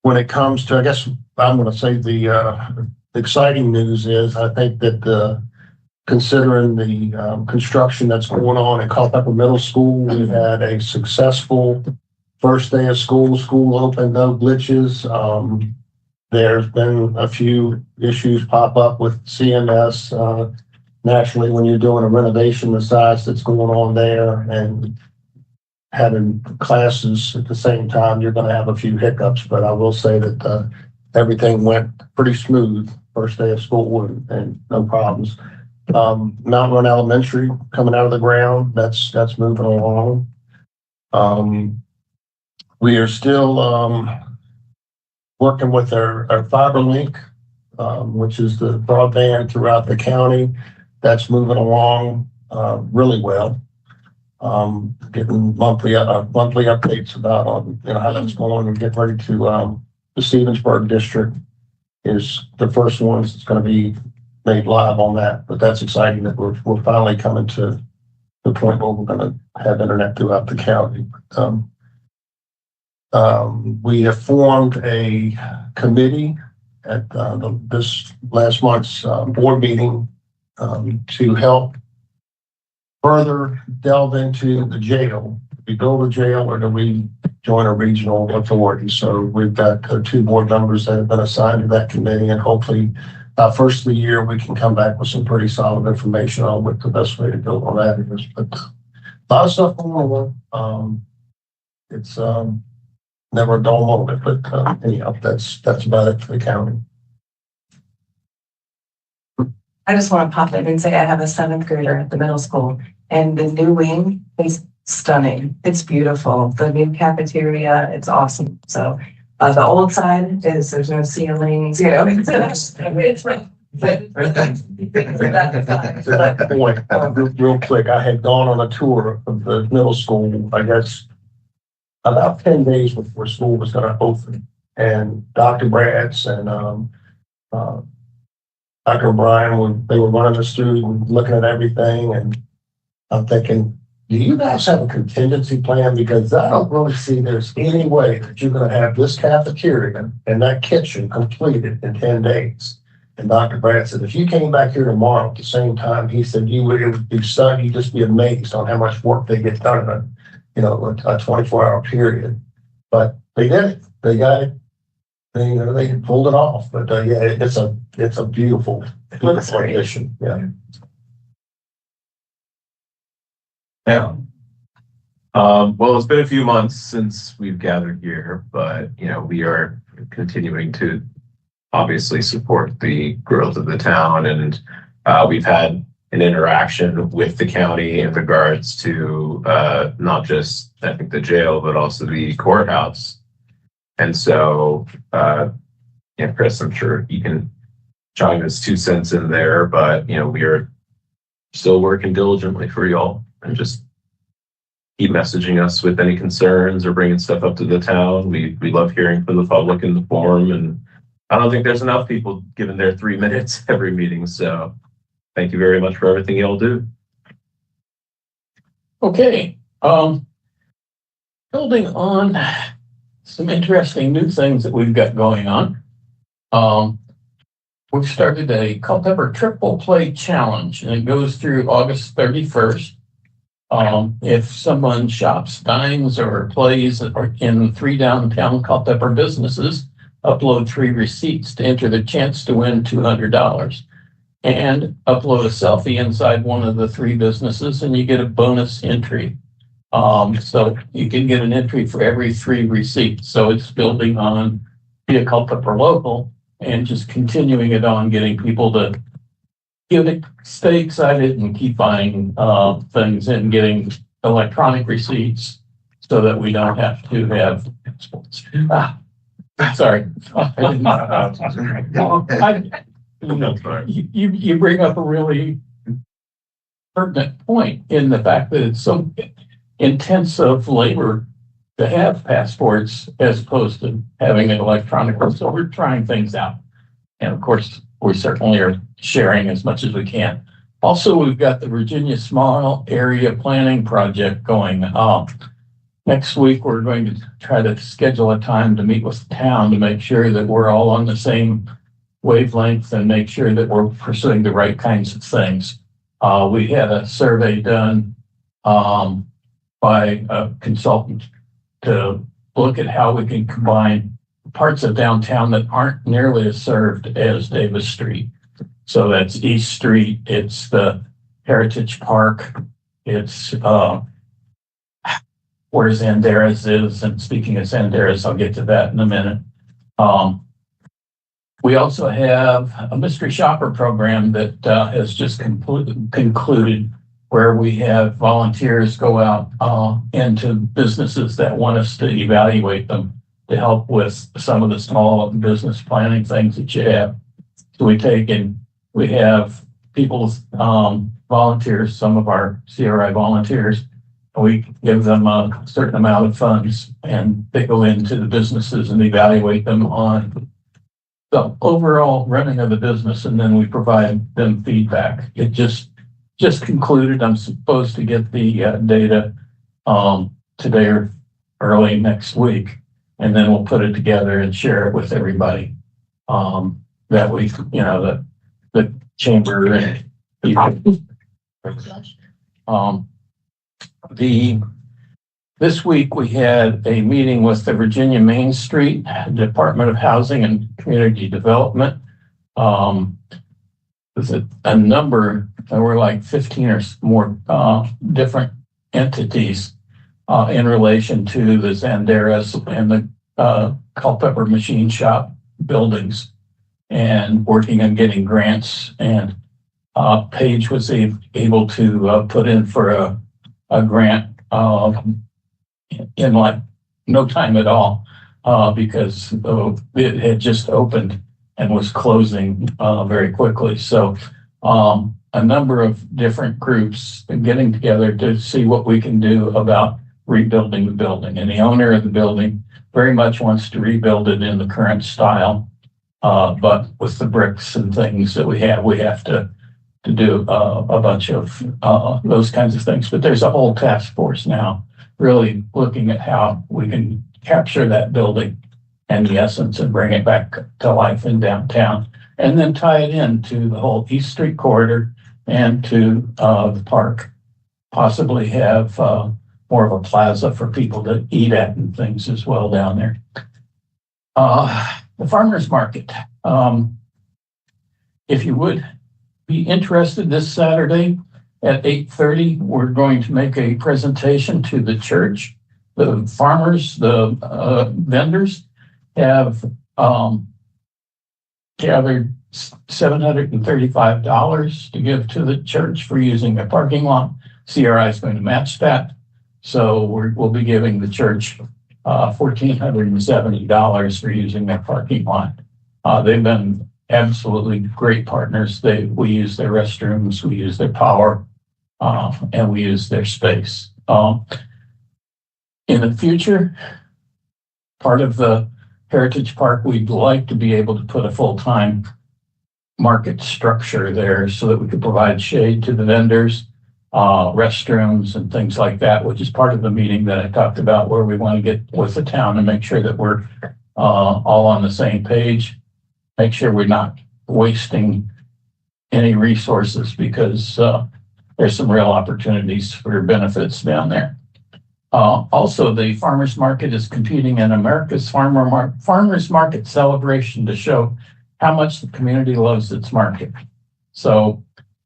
When it comes to, I guess I'm going to say the exciting news is I think that considering the construction that's going on at Culpeper Middle School, we had a successful first day of school. School open, no glitches. There's been a few issues pop up with CMS. Naturally, when you're doing a renovation the size that's going on there and having classes at the same time, you're going to have a few hiccups. But I will say that everything went pretty smooth first day of school and no problems. Mount Run Elementary coming out of the ground, that's moving along. We are still working with our fiber link, which is the broadband throughout the county. That's moving along really well. Getting monthly updates about how that's going, and getting ready to the Stevensburg district is the first ones that's going to be made live on that. But that's exciting that we're finally coming to the point where we're going to have internet throughout the county. We have formed a committee at this last month's board meeting to help further delve into the jail. Do we build a jail or do we join a regional authority? So we've got 2 board members that have been assigned to that committee, and hopefully first of the year we can come back with some pretty solid information on what the best way to go on that is. But a lot of stuff going on. It's never a dull moment, but anyhow, that's about it for the county. I just want to pop in and say I have a 7th grader at the middle school, and the new wing is stunning. It's beautiful. The new cafeteria, it's awesome. So the old side is there's no ceilings, it's right. Real quick, I had gone on a tour of the middle school, I guess about 10 days before school was gonna open. And Dr. Bratz and, Dr. O'Brien, when they were running us through and looking at everything, and I'm thinking, do you guys have a contingency plan? Because I don't really see there's any way that you're gonna have this cafeteria and that kitchen completed in 10 days. And Dr. Brad said, if you came back here tomorrow at the same time, he said, it would be sudden, you'd just be amazed on how much work they get done in a 24-hour period. But they did it. They got it. They pulled it off. But yeah, it's a beautiful addition. Yeah. Yeah. Well, it's been a few months since we've gathered here, but we are continuing to obviously support the growth of the town, and we've had an interaction with the county in regards to not just, I think, the jail, but also the courthouse. And so, Chris, I'm sure you can chime his 2 cents in there, but we are still working diligently for y'all, and just keep messaging us with any concerns or bringing stuff up to the town. We love hearing from the public in the forum, and I don't think there's enough people given their 3 minutes every meeting. So thank you very much for everything y'all do. Okay, building on some interesting new things that we've got going on. We've started a Culpeper Triple Play Challenge, and it goes through August 31st. If someone shops, dines, or plays in 3 downtown Culpeper businesses, upload 3 receipts to enter the chance to win $200, and upload a selfie inside one of the 3 businesses, and you get a bonus entry. So you can get an entry for every 3 receipts. So it's building on Be a Culpeper Local and just continuing it on, getting people to stay excited and keep buying things and getting electronic receipts so that we don't have to have sorry. You bring up a really pertinent point in the fact that it's so intensive labor to have passports as opposed to having it electronic. So we're trying things out. And of course, we certainly are sharing as much as we can. Also, we've got the Virginia Small Area Planning Project going. Next week, we're going to try to schedule a time to meet with the town to make sure that we're all on the same wavelength and make sure that we're pursuing the right kinds of things. We had a survey done by a consultant to look at how we can combine parts of downtown that aren't nearly as served as Davis Street. So that's East Street, it's the Heritage Park, it's where Zanderas is. And speaking of Zanderas, I'll get to that in a minute. We also have a mystery shopper program that has just concluded, where we have volunteers go out into businesses that want us to evaluate them to help with some of the small business planning things that you have. So we have people, volunteers, some of our CRI volunteers, and we give them a certain amount of funds and they go into the businesses and evaluate them on the overall running of the business, and then we provide them feedback. It just concluded. I'm supposed to get the data today or early next week, and then we'll put it together and share it with everybody. That we, the chamber and this week we had a meeting with the Virginia Main Street Department of Housing and Community Development. There's a number, there were like 15 or more different entities in relation to the Zanderas and the Culpeper Machine Shop buildings, and working on getting grants. And Paige was able to put in for a grant in like no time at all, because it had just opened and was closing very quickly. So a number of different groups getting together to see what we can do about rebuilding the building, and the owner of the building very much wants to rebuild it in the current style. But with the bricks and things that we have to do a bunch of those kinds of things. But there's a whole task force now really looking at how we can capture that building and the essence and bring it back to life in downtown, and then tie it into the whole East Street corridor and to the park. Possibly have more of a plaza for people to eat at and things as well down there. The farmers market. If you would be interested, this Saturday at 8:30, we're going to make a presentation to the church. The farmers, the vendors have gathered $735 to give to the church for using their parking lot. CRI is going to match that. So we'll be giving the church $1,470 for using their parking lot. They've been absolutely great partners. We use their restrooms, we use their power, and we use their space. In the future, part of the Heritage Park, we'd like to be able to put a full-time market structure there so that we could provide shade to the vendors, restrooms and things like that, which is part of the meeting that I talked about, where we want to get with the town and make sure that we're all on the same page, make sure we're not wasting any resources, because there's some real opportunities for benefits down there. Also, the farmers market is competing in America's Farmers Market celebration to show how much the community loves its market. So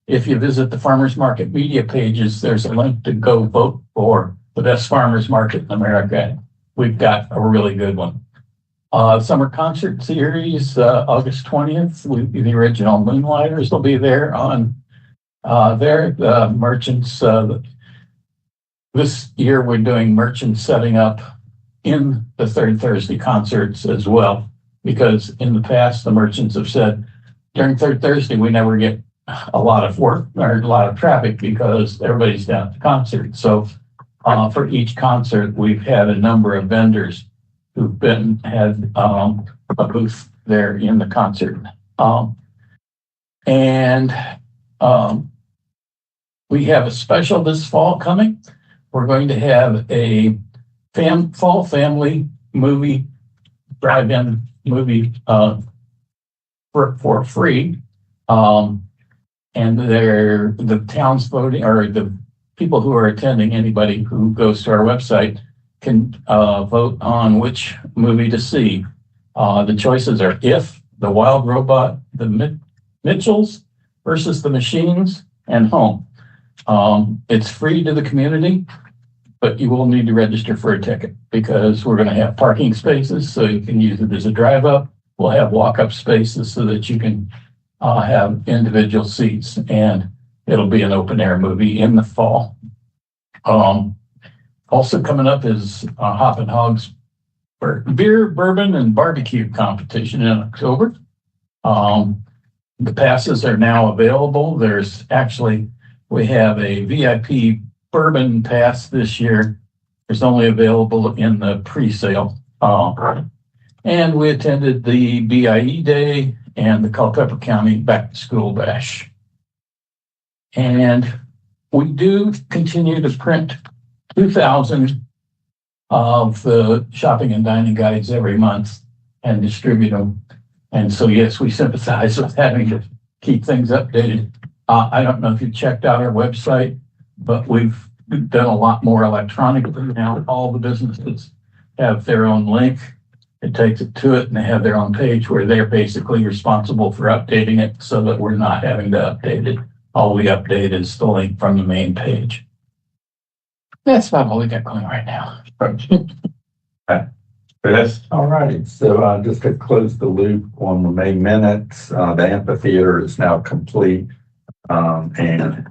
if you visit the farmers market media pages, there's a link to go vote for the best farmers market in America. We've got a really good one. Summer concert series, August 20th, the original Moonlighters will be there on there. The merchants, this year we're doing merchants setting up in the Third Thursday concerts as well, because in the past, the merchants have said during Third Thursday, we never get a lot of work or a lot of traffic because everybody's down at the concert. So for each concert, we've had a number of vendors who've had a booth there in the concert. We have a special this fall coming. We're going to have a fall family movie, drive-in movie for free. And the town's voting, or the people who are attending, anybody who goes to our website can vote on which movie to see. The choices are If, The Wild Robot, The Mitchells versus The Machines, and Home. It's free to the community, but you will need to register for a ticket, because we're going to have parking spaces so you can use it as a drive-up. We'll have walk-up spaces so that you can have individual seats, and it'll be an open-air movie in the fall. Also coming up is Hop and Hogs beer, bourbon, and barbecue competition in October. The passes are now available. We have a VIP bourbon pass this year. It's only available in the pre-sale. And we attended the BIE Day and the Culpeper County Back to School Bash. And we do continue to print 2,000 of the shopping and dining guides every month and distribute them. And so, yes, we sympathize with having to keep things updated. I don't know if you checked out our website, but we've done a lot more electronically now. All the businesses have their own link. It takes it to it, and they have their own page where they're basically responsible for updating it, so that we're not having to update it. All we update is the link from the main page. That's about all we got going right now. Chris? All right, so just to close the loop on the May minutes, the amphitheater is now complete. And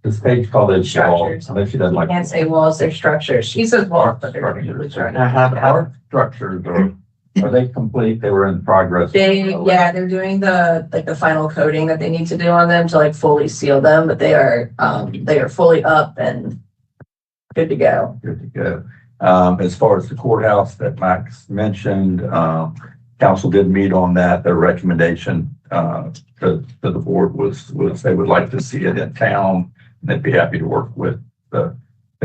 this page called it Structures. Unless she doesn't like. Can't say walls, they're structures. She says walls, but they're Structures. Our structures are they complete? They were in progress. They're doing the final coating that they need to do on them to fully seal them, but they are fully up and good to go. Good to go. As far as the courthouse that Max mentioned, council did meet on that. Their recommendation to the board was they would like to see it in town. And they'd be happy to work with the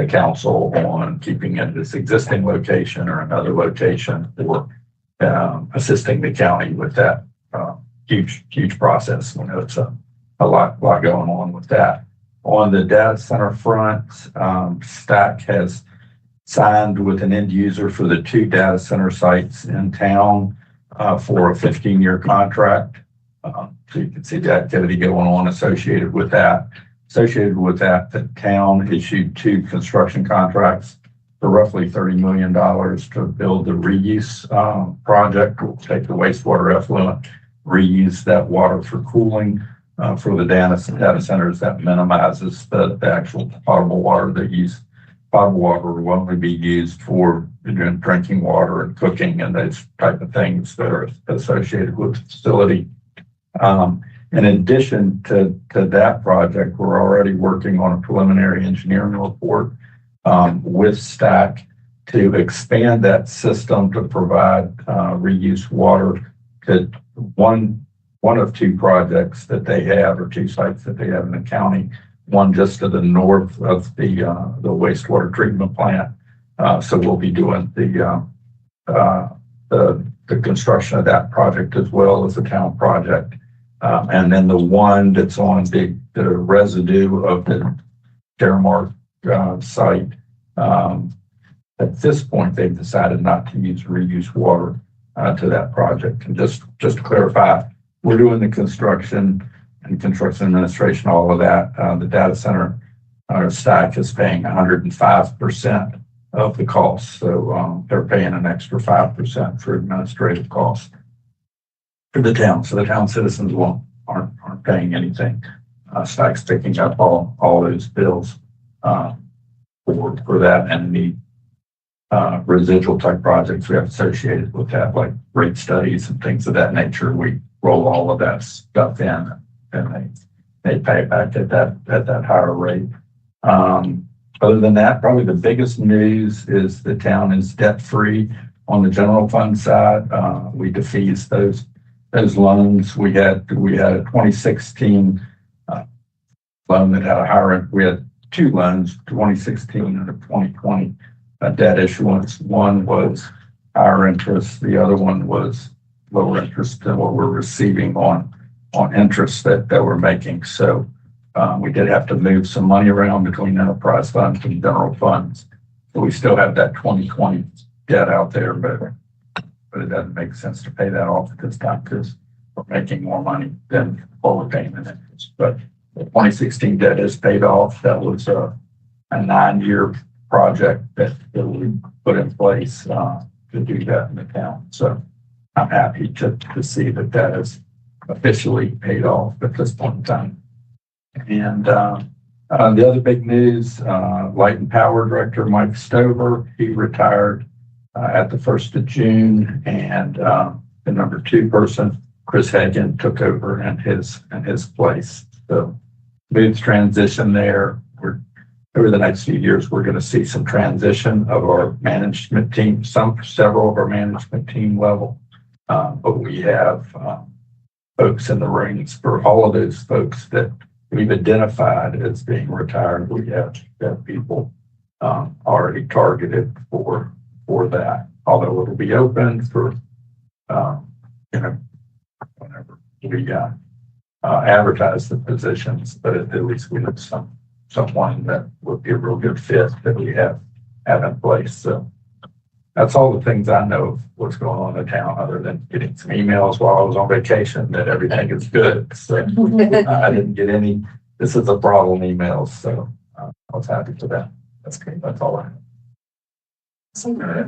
council on keeping it at its existing location or another location or assisting the county with that huge process. You know, it's a lot going on with that. On the data center front, CEDAC has signed with an end user for the 2 data center sites in town for a 15-year contract. So you can see the activity going on associated with that. Associated with that, the town issued 2 construction contracts for roughly $30 million to build the reuse project. We'll take the wastewater effluent, reuse that water for cooling for the data centers. That minimizes the actual potable water they use. Potable water will only be used for drinking water and cooking and those type of things that are associated with the facility. In addition to that project, we're already working on a preliminary engineering report with CEDAC to expand that system to provide reuse water to one of 2 projects that they have, or 2 sites that they have in the county. One just to the north of the wastewater treatment plant. So we'll be doing the construction of that project as well as the town project. And then the one that's on the residue of the Terramark site. At this point, they've decided not to use reuse water to that project. And just to clarify, we're doing the construction and construction administration, all of that. The data center CEDAC is paying 105% of the cost. So they're paying an extra 5% for administrative costs for the town. So the town citizens aren't paying anything. CEDAC's picking up all those bills for that, and the residual type projects we have associated with that, like rate studies and things of that nature. We roll all of that stuff in, and they pay it back at that higher rate. Other than that, probably the biggest news is the town is debt free on the general fund side. We defeased those loans. We had a 2016 loan that had a higher. We had 2 loans, 2016 and a 2020 debt issuance. One was higher interest. The other one was lower interest than what we're receiving on interest that we're making. So we did have to move some money around between enterprise funds and general funds. So we still have that 2020 debt out there, but it doesn't make sense to pay that off at this time because we're making more money than what we're paying in interest. But the 2016 debt is paid off. That was a 9-year project that we put in place to do that in the town. So I'm happy to see that is officially paid off at this point in time. And the other big news, Light and Power Director Mike Stover, he retired at the 1st of June, and the number 2 person, Chris Hagan, took over in his place. So smooth transition there. Over the next few years, we're going to see some transition of our management team, several of our management team level. But we have folks in the rings for all of those folks that we've identified as being retired. We have people already targeted for that, although it'll be open for whenever we advertise the positions, but at least we have someone that would be a real good fit that we have in place. So that's all the things I know of what's going on in the town, other than getting some emails while I was on vacation that everything is good. So I didn't get any, this is a problem emails. So I was happy for that. That's great. That's all I have.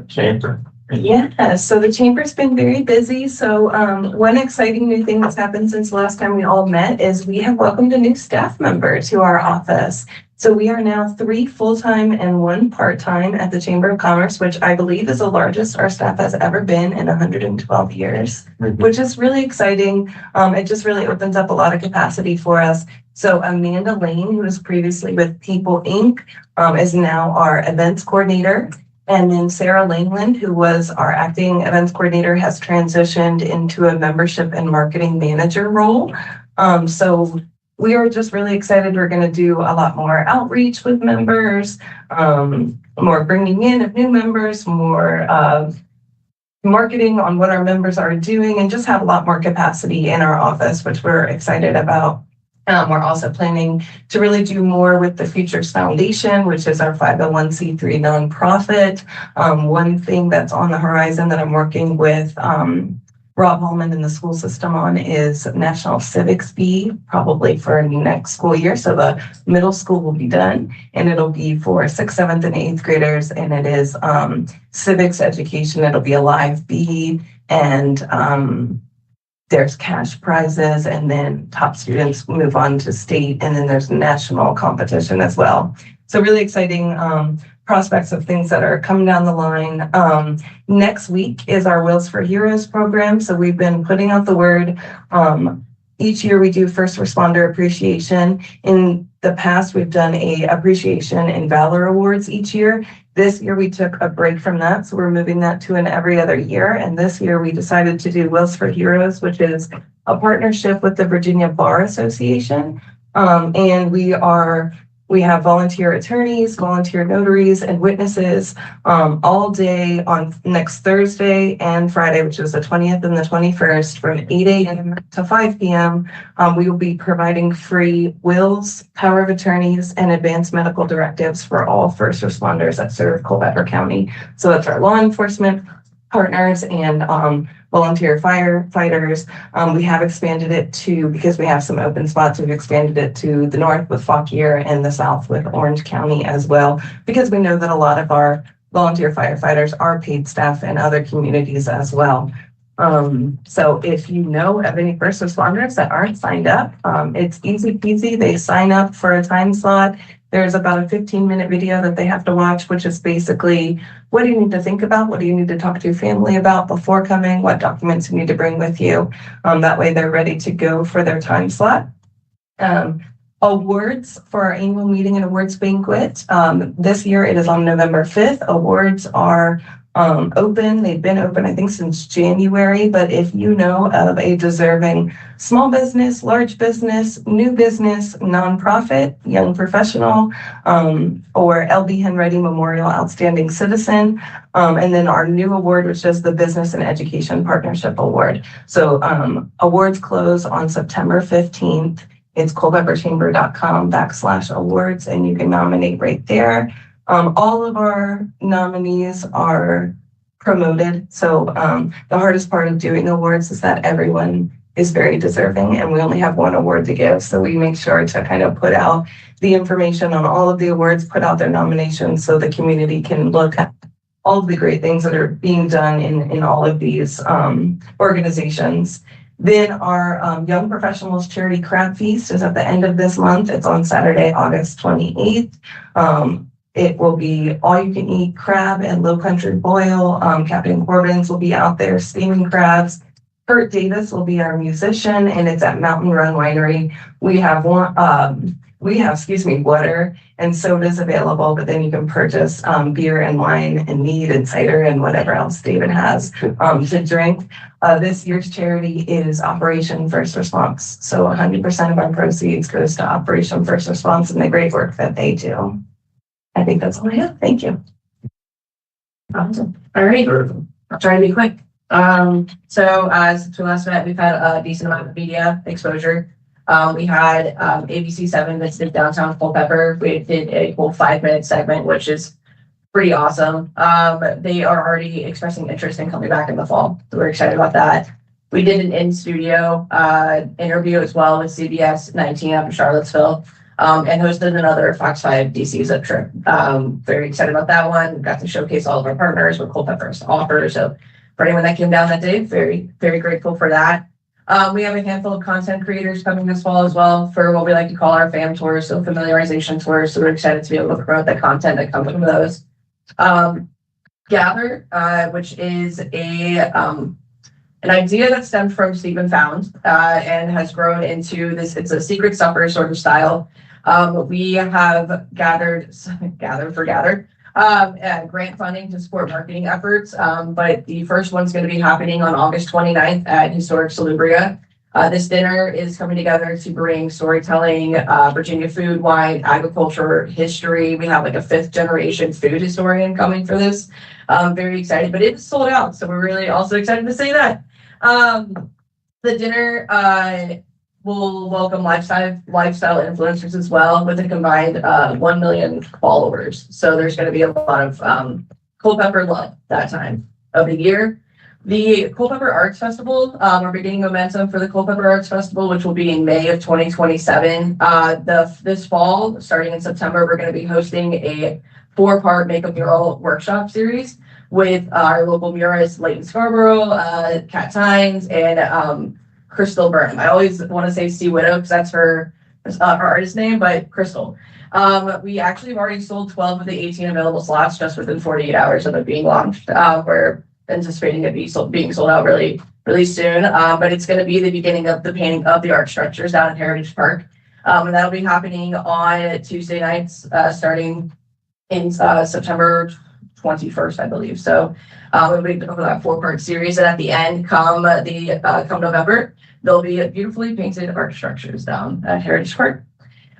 Chamber. Yeah, so the chamber's been very busy. So one exciting new thing that's happened since the last time we all met is we have welcomed a new staff member to our office. So we are now 3 full-time and 1 part-time at the Chamber of Commerce, which I believe is the largest our staff has ever been in 112 years, which is really exciting. It just really opens up a lot of capacity for us. So Amanda Lane, who was previously with People Inc., is now our events coordinator. And then Sarah Langland, who was our acting events coordinator, has transitioned into a membership and marketing manager role. So we are just really excited. We're going to do a lot more outreach with members, more bringing in of new members, more marketing on what our members are doing, and just have a lot more capacity in our office, which we're excited about. We're also planning to really do more with the Futures Foundation, which is our 501c3 nonprofit. One thing that's on the horizon that I'm working with Rob Holman in the school system on is National Civics Bee, probably for next school year. So the middle school will be done, and it'll be for 6th, 7th, and 8th graders. And it is civics education. It'll be a live bee, and there's cash prizes, and then top students move on to state, and then there's national competition as well. So really exciting prospects of things that are coming down the line. Next week is our Wheels for Heroes program. So we've been putting out the word. Each year we do first responder appreciation. In the past, we've done a appreciation and valor awards each year. This year we took a break from that, so we're moving that to an every other year. And this year we decided to do Wheels for Heroes, which is a partnership with the Virginia Bar Association. And we have volunteer attorneys, volunteer notaries, and witnesses all day on next Thursday and Friday, which is the 20th and the 21st, from 8 a.m. to 5 p.m. We will be providing free wills, power of attorneys, and advanced medical directives for all first responders that serve Culpeper County. So that's our law enforcement partners and volunteer firefighters. We have expanded it to, because we have some open spots, we've expanded it to the north with Fauquier and the south with Orange County as well, because we know that a lot of our volunteer firefighters are paid staff in other communities as well. So if you know of any first responders that aren't signed up, it's easy peasy. They sign up for a time slot. There's about a 15-minute video that they have to watch, which is basically, what do you need to think about? What do you need to talk to your family about before coming? What documents you need to bring with you? That way they're ready to go for their time slot. Awards for our annual meeting and awards banquet. This year it is on November 5th. Awards are open. They've been open, I think, since January. But if you know of a deserving small business, large business, new business, nonprofit, young professional, or LB Henready Memorial Outstanding Citizen, and then our new award, which is the Business and Education Partnership Award. So awards close on September 15th. It's culpeperchamber.com/awards, and you can nominate right there. All of our nominees are promoted. So the hardest part of doing awards is that everyone is very deserving, and we only have one award to give. So we make sure to kind of put out the information on all of the awards, put out their nominations so the community can look at all of the great things that are being done in all of these organizations. Then our Young Professionals Charity Crab Feast is at the end of this month. It's on Saturday, August 28th. It will be all-you-can-eat crab and low-country boil. Captain Corbin's will be out there steaming crabs. Kurt Davis will be our musician, and it's at Mountain Run Winery. We have water and sodas available, but then you can purchase beer and wine and mead and cider and whatever else David has to drink. This year's charity is Operation First Response. So 100% of our proceeds goes to Operation First Response and the great work that they do. I think that's all I have. Thank you. Awesome. All right. I'll try to be quick. So since we last met, we've had a decent amount of media exposure. We had ABC7 visited downtown Culpeper. We did a cool 5-minute segment, which is pretty awesome. They are already expressing interest in coming back in the fall. So we're excited about that. We did an in-studio interview as well with CBS 19 out of Charlottesville. and hosted another Fox 5 DC Zip trip. Very excited about that one. Got to showcase all of our partners, what Culpeper has to offer. So for anyone that came down that day, very, very grateful for that. We have a handful of content creators coming this fall as well for what we like to call our fam tours, so familiarization tours. So we're excited to be able to promote the content that comes from those. Gather, which is an idea that stemmed from Stephen Found and has grown into this. It's a secret supper sort of style. We have gathered grant funding to support marketing efforts. But the first one's going to be happening on August 29th at Historic Salubria. This dinner is coming together to bring storytelling, Virginia food, wine, agriculture, history. We have like a 5th generation food historian coming for this. I'm very excited, but it is sold out. So we're really also excited to say that. The dinner will welcome lifestyle influencers as well with a combined 1 million followers. So there's going to be a lot of Culpeper love that time of the year. The Culpeper Arts Festival, we're beginning momentum for the Culpeper Arts Festival, which will be in May of 2027. This fall, starting in September, we're going to be hosting a 4-part Make a Mural workshop series with our local muralists, Leighton Scarborough, Kat Tynes, and Crystal Burnham. I always want to say C Widow because that's her artist name, but Crystal. We actually have already sold 12 of the 18 available slots just within 48 hours of it being launched. We're anticipating it being sold out really, really soon. But it's going to be the beginning of the painting of the art structures down in Heritage Park. And that'll be happening on Tuesday nights, starting in September 21st, I believe. So we'll be over that 4-part series. And at the end, come November, there'll be beautifully painted art structures down at Heritage Park.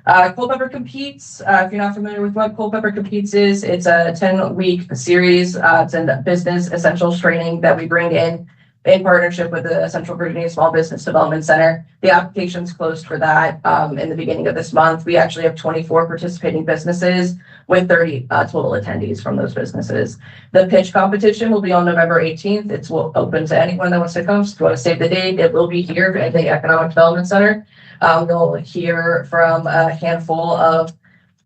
Culpeper Competes, if you're not familiar with what Culpeper Competes is, it's a 10-week series. It's a business essentials training that we bring in partnership with the Central Virginia Small Business Development Center. The application's closed for that in the beginning of this month. We actually have 24 participating businesses with 30 total attendees from those businesses. The pitch competition will be on November 18th. It's open to anyone that wants to come. So if you want to save the date, it will be here at the Economic Development Center. You'll hear from a handful of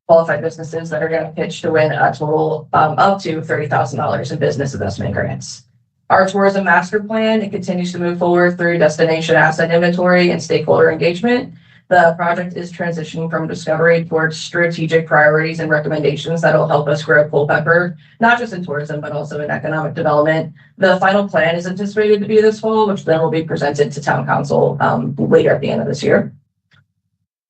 qualified businesses that are going to pitch to win a total up to $30,000 in business investment grants. Our tourism master plan, it continues to move forward through destination asset inventory and stakeholder engagement. The project is transitioning from discovery towards strategic priorities and recommendations that will help us grow Culpeper, not just in tourism, but also in economic development. The final plan is anticipated to be this fall, which then will be presented to town council later at the end of this year.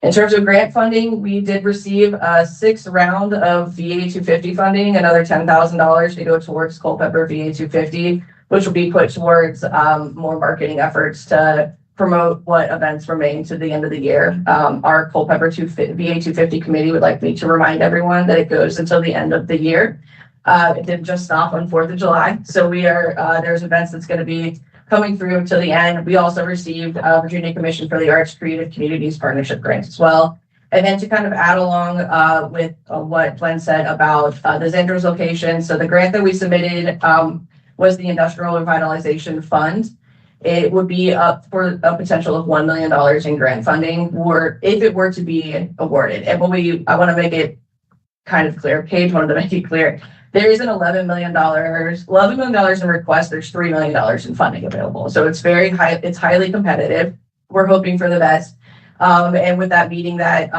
In terms of grant funding, we did receive a 6th round of VA 250 funding, another $10,000 to go towards Culpeper VA 250, which will be put towards more marketing efforts to promote what events remain to the end of the year. Our Culpeper VA 250 committee would like me to remind everyone that it goes until the end of the year. It didn't just stop on 4th of July. So there's events that's going to be coming through until the end. We also received Virginia Commission for the Arts Creative Communities Partnership grants as well. And then to kind of add along with what Glenn said about the Zandros location. So the grant that we submitted was the Industrial Revitalization Fund. It would be up for a potential of $1 million in grant funding, or if it were to be awarded. And I want to make it kind of clear. Paige wanted to make it clear. There is an $11 million in request. There's $3 million in funding available. So it's very high. It's highly competitive. We're hoping for the best. And with that meeting that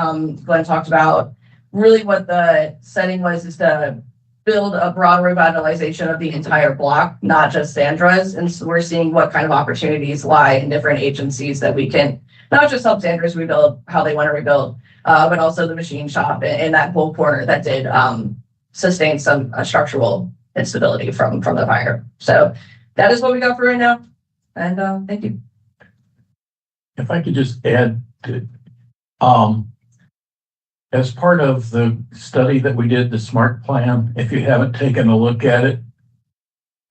Glenn talked about, really what the setting was is to build a broad revitalization of the entire block, not just Zandros. And so we're seeing what kind of opportunities lie in different agencies that we can not just help Zandros rebuild how they want to rebuild, but also the machine shop in that whole corner that did sustain some structural instability from the fire. So that is what we got for right now. And thank you. If I could just add to, as part of the study that we did, the SMART plan, if you haven't taken a look at it,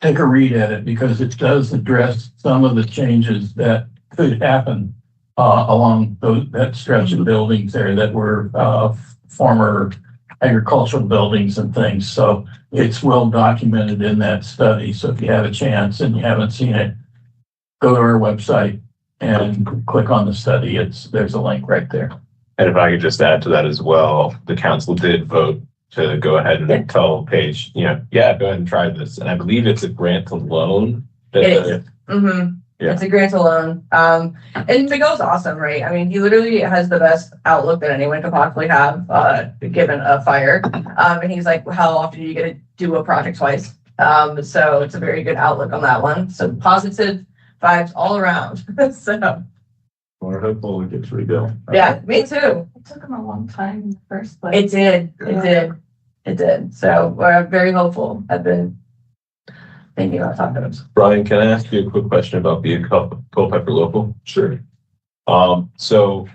take a read at it, because it does address some of the changes that could happen along that stretch of buildings there that were former agricultural buildings and things. So it's well documented in that study. So if you have a chance and you haven't seen it, go to our website and click on the study. There's a link right there. And if I could just add to that as well, the council did vote to go ahead and tell Paige, go ahead and try this. And I believe it's a grant to loan. It is. Mm-hmm. Yeah. It's a grant alone. And Miguel's awesome, right? I mean, he literally has the best outlook that anyone could possibly have, given a fire. And he's like, how often do you get to do a project twice? So it's a very good outlook on that one. So positive vibes all around. So We're hopeful it gets rebuilt. yeah, me too. It took him a long time in the first place. It did. So we're very hopeful. I've been thinking about talking to them. Brian, can I ask you a quick question about being Culpeper local? Sure. So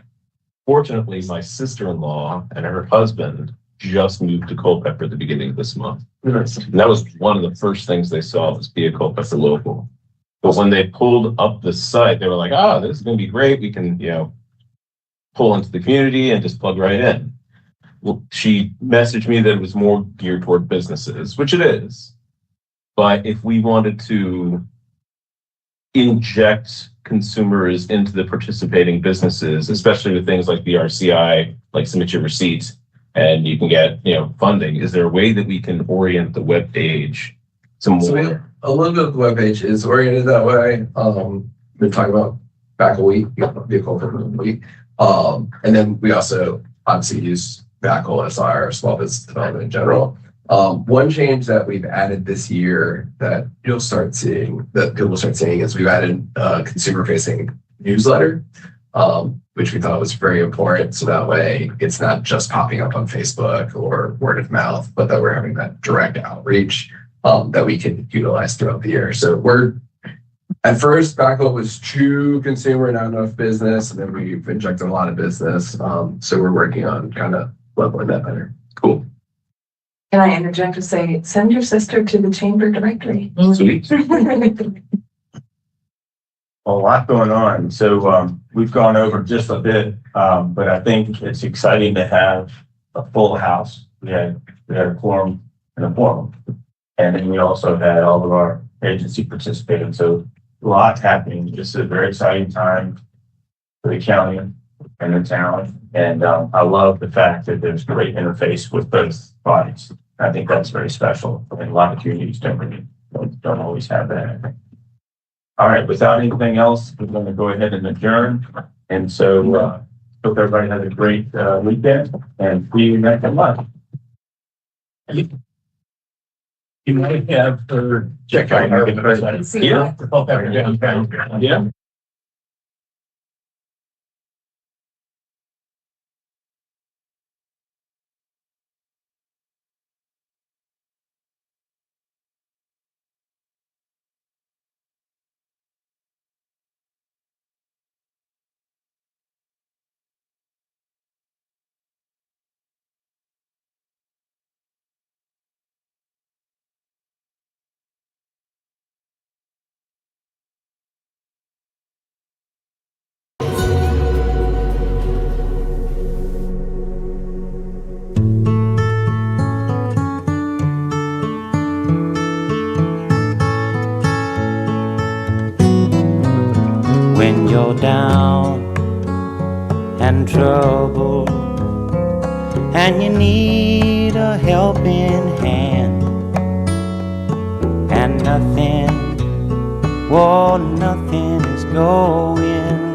fortunately, my sister-in-law and her husband just moved to Culpeper at the beginning of this month. And that was one of the first things they saw was be a Culpeper local. But when they pulled up the site, they were like, this is going to be great. We can, pull into the community and just plug right in. Well, she messaged me that it was more geared toward businesses, which it is. But if we wanted to inject consumers into the participating businesses, especially with things like the RCI, like submit your receipts and you can get, funding, is there a way that we can orient the web page to more? A little bit of the webpage is oriented that way. We're talking about back a week, vehicle for a week. And then we also obviously use Backle as our small business development in general. One change that we've added this year that people will start seeing is we've added a consumer facing newsletter, which we thought was very important. So that way it's not just popping up on Facebook or word of mouth, but that we're having that direct outreach that we can utilize throughout the year. So at first, Backle was true consumer, not enough business, and then we've injected a lot of business. So we're working on kind of leveling that better. Cool. Can I interject to say, send your sister to the chamber directory? Sweet. A lot going on. So we've gone over just a bit, but I think it's exciting to have a full house. We had a quorum and a forum. And then we also had all of our agency participating. So a lot happening. This is a very exciting time for the county and the town. And I love the fact that there's great interface with both bodies. I think that's very special. And a lot of communities don't always have that. All right, without anything else, we're going to go ahead and adjourn. And so hope everybody has a great weekend and see you next month. You might have her check out our website. Yeah. When you're down and troubled and you need a helping hand and nothing is going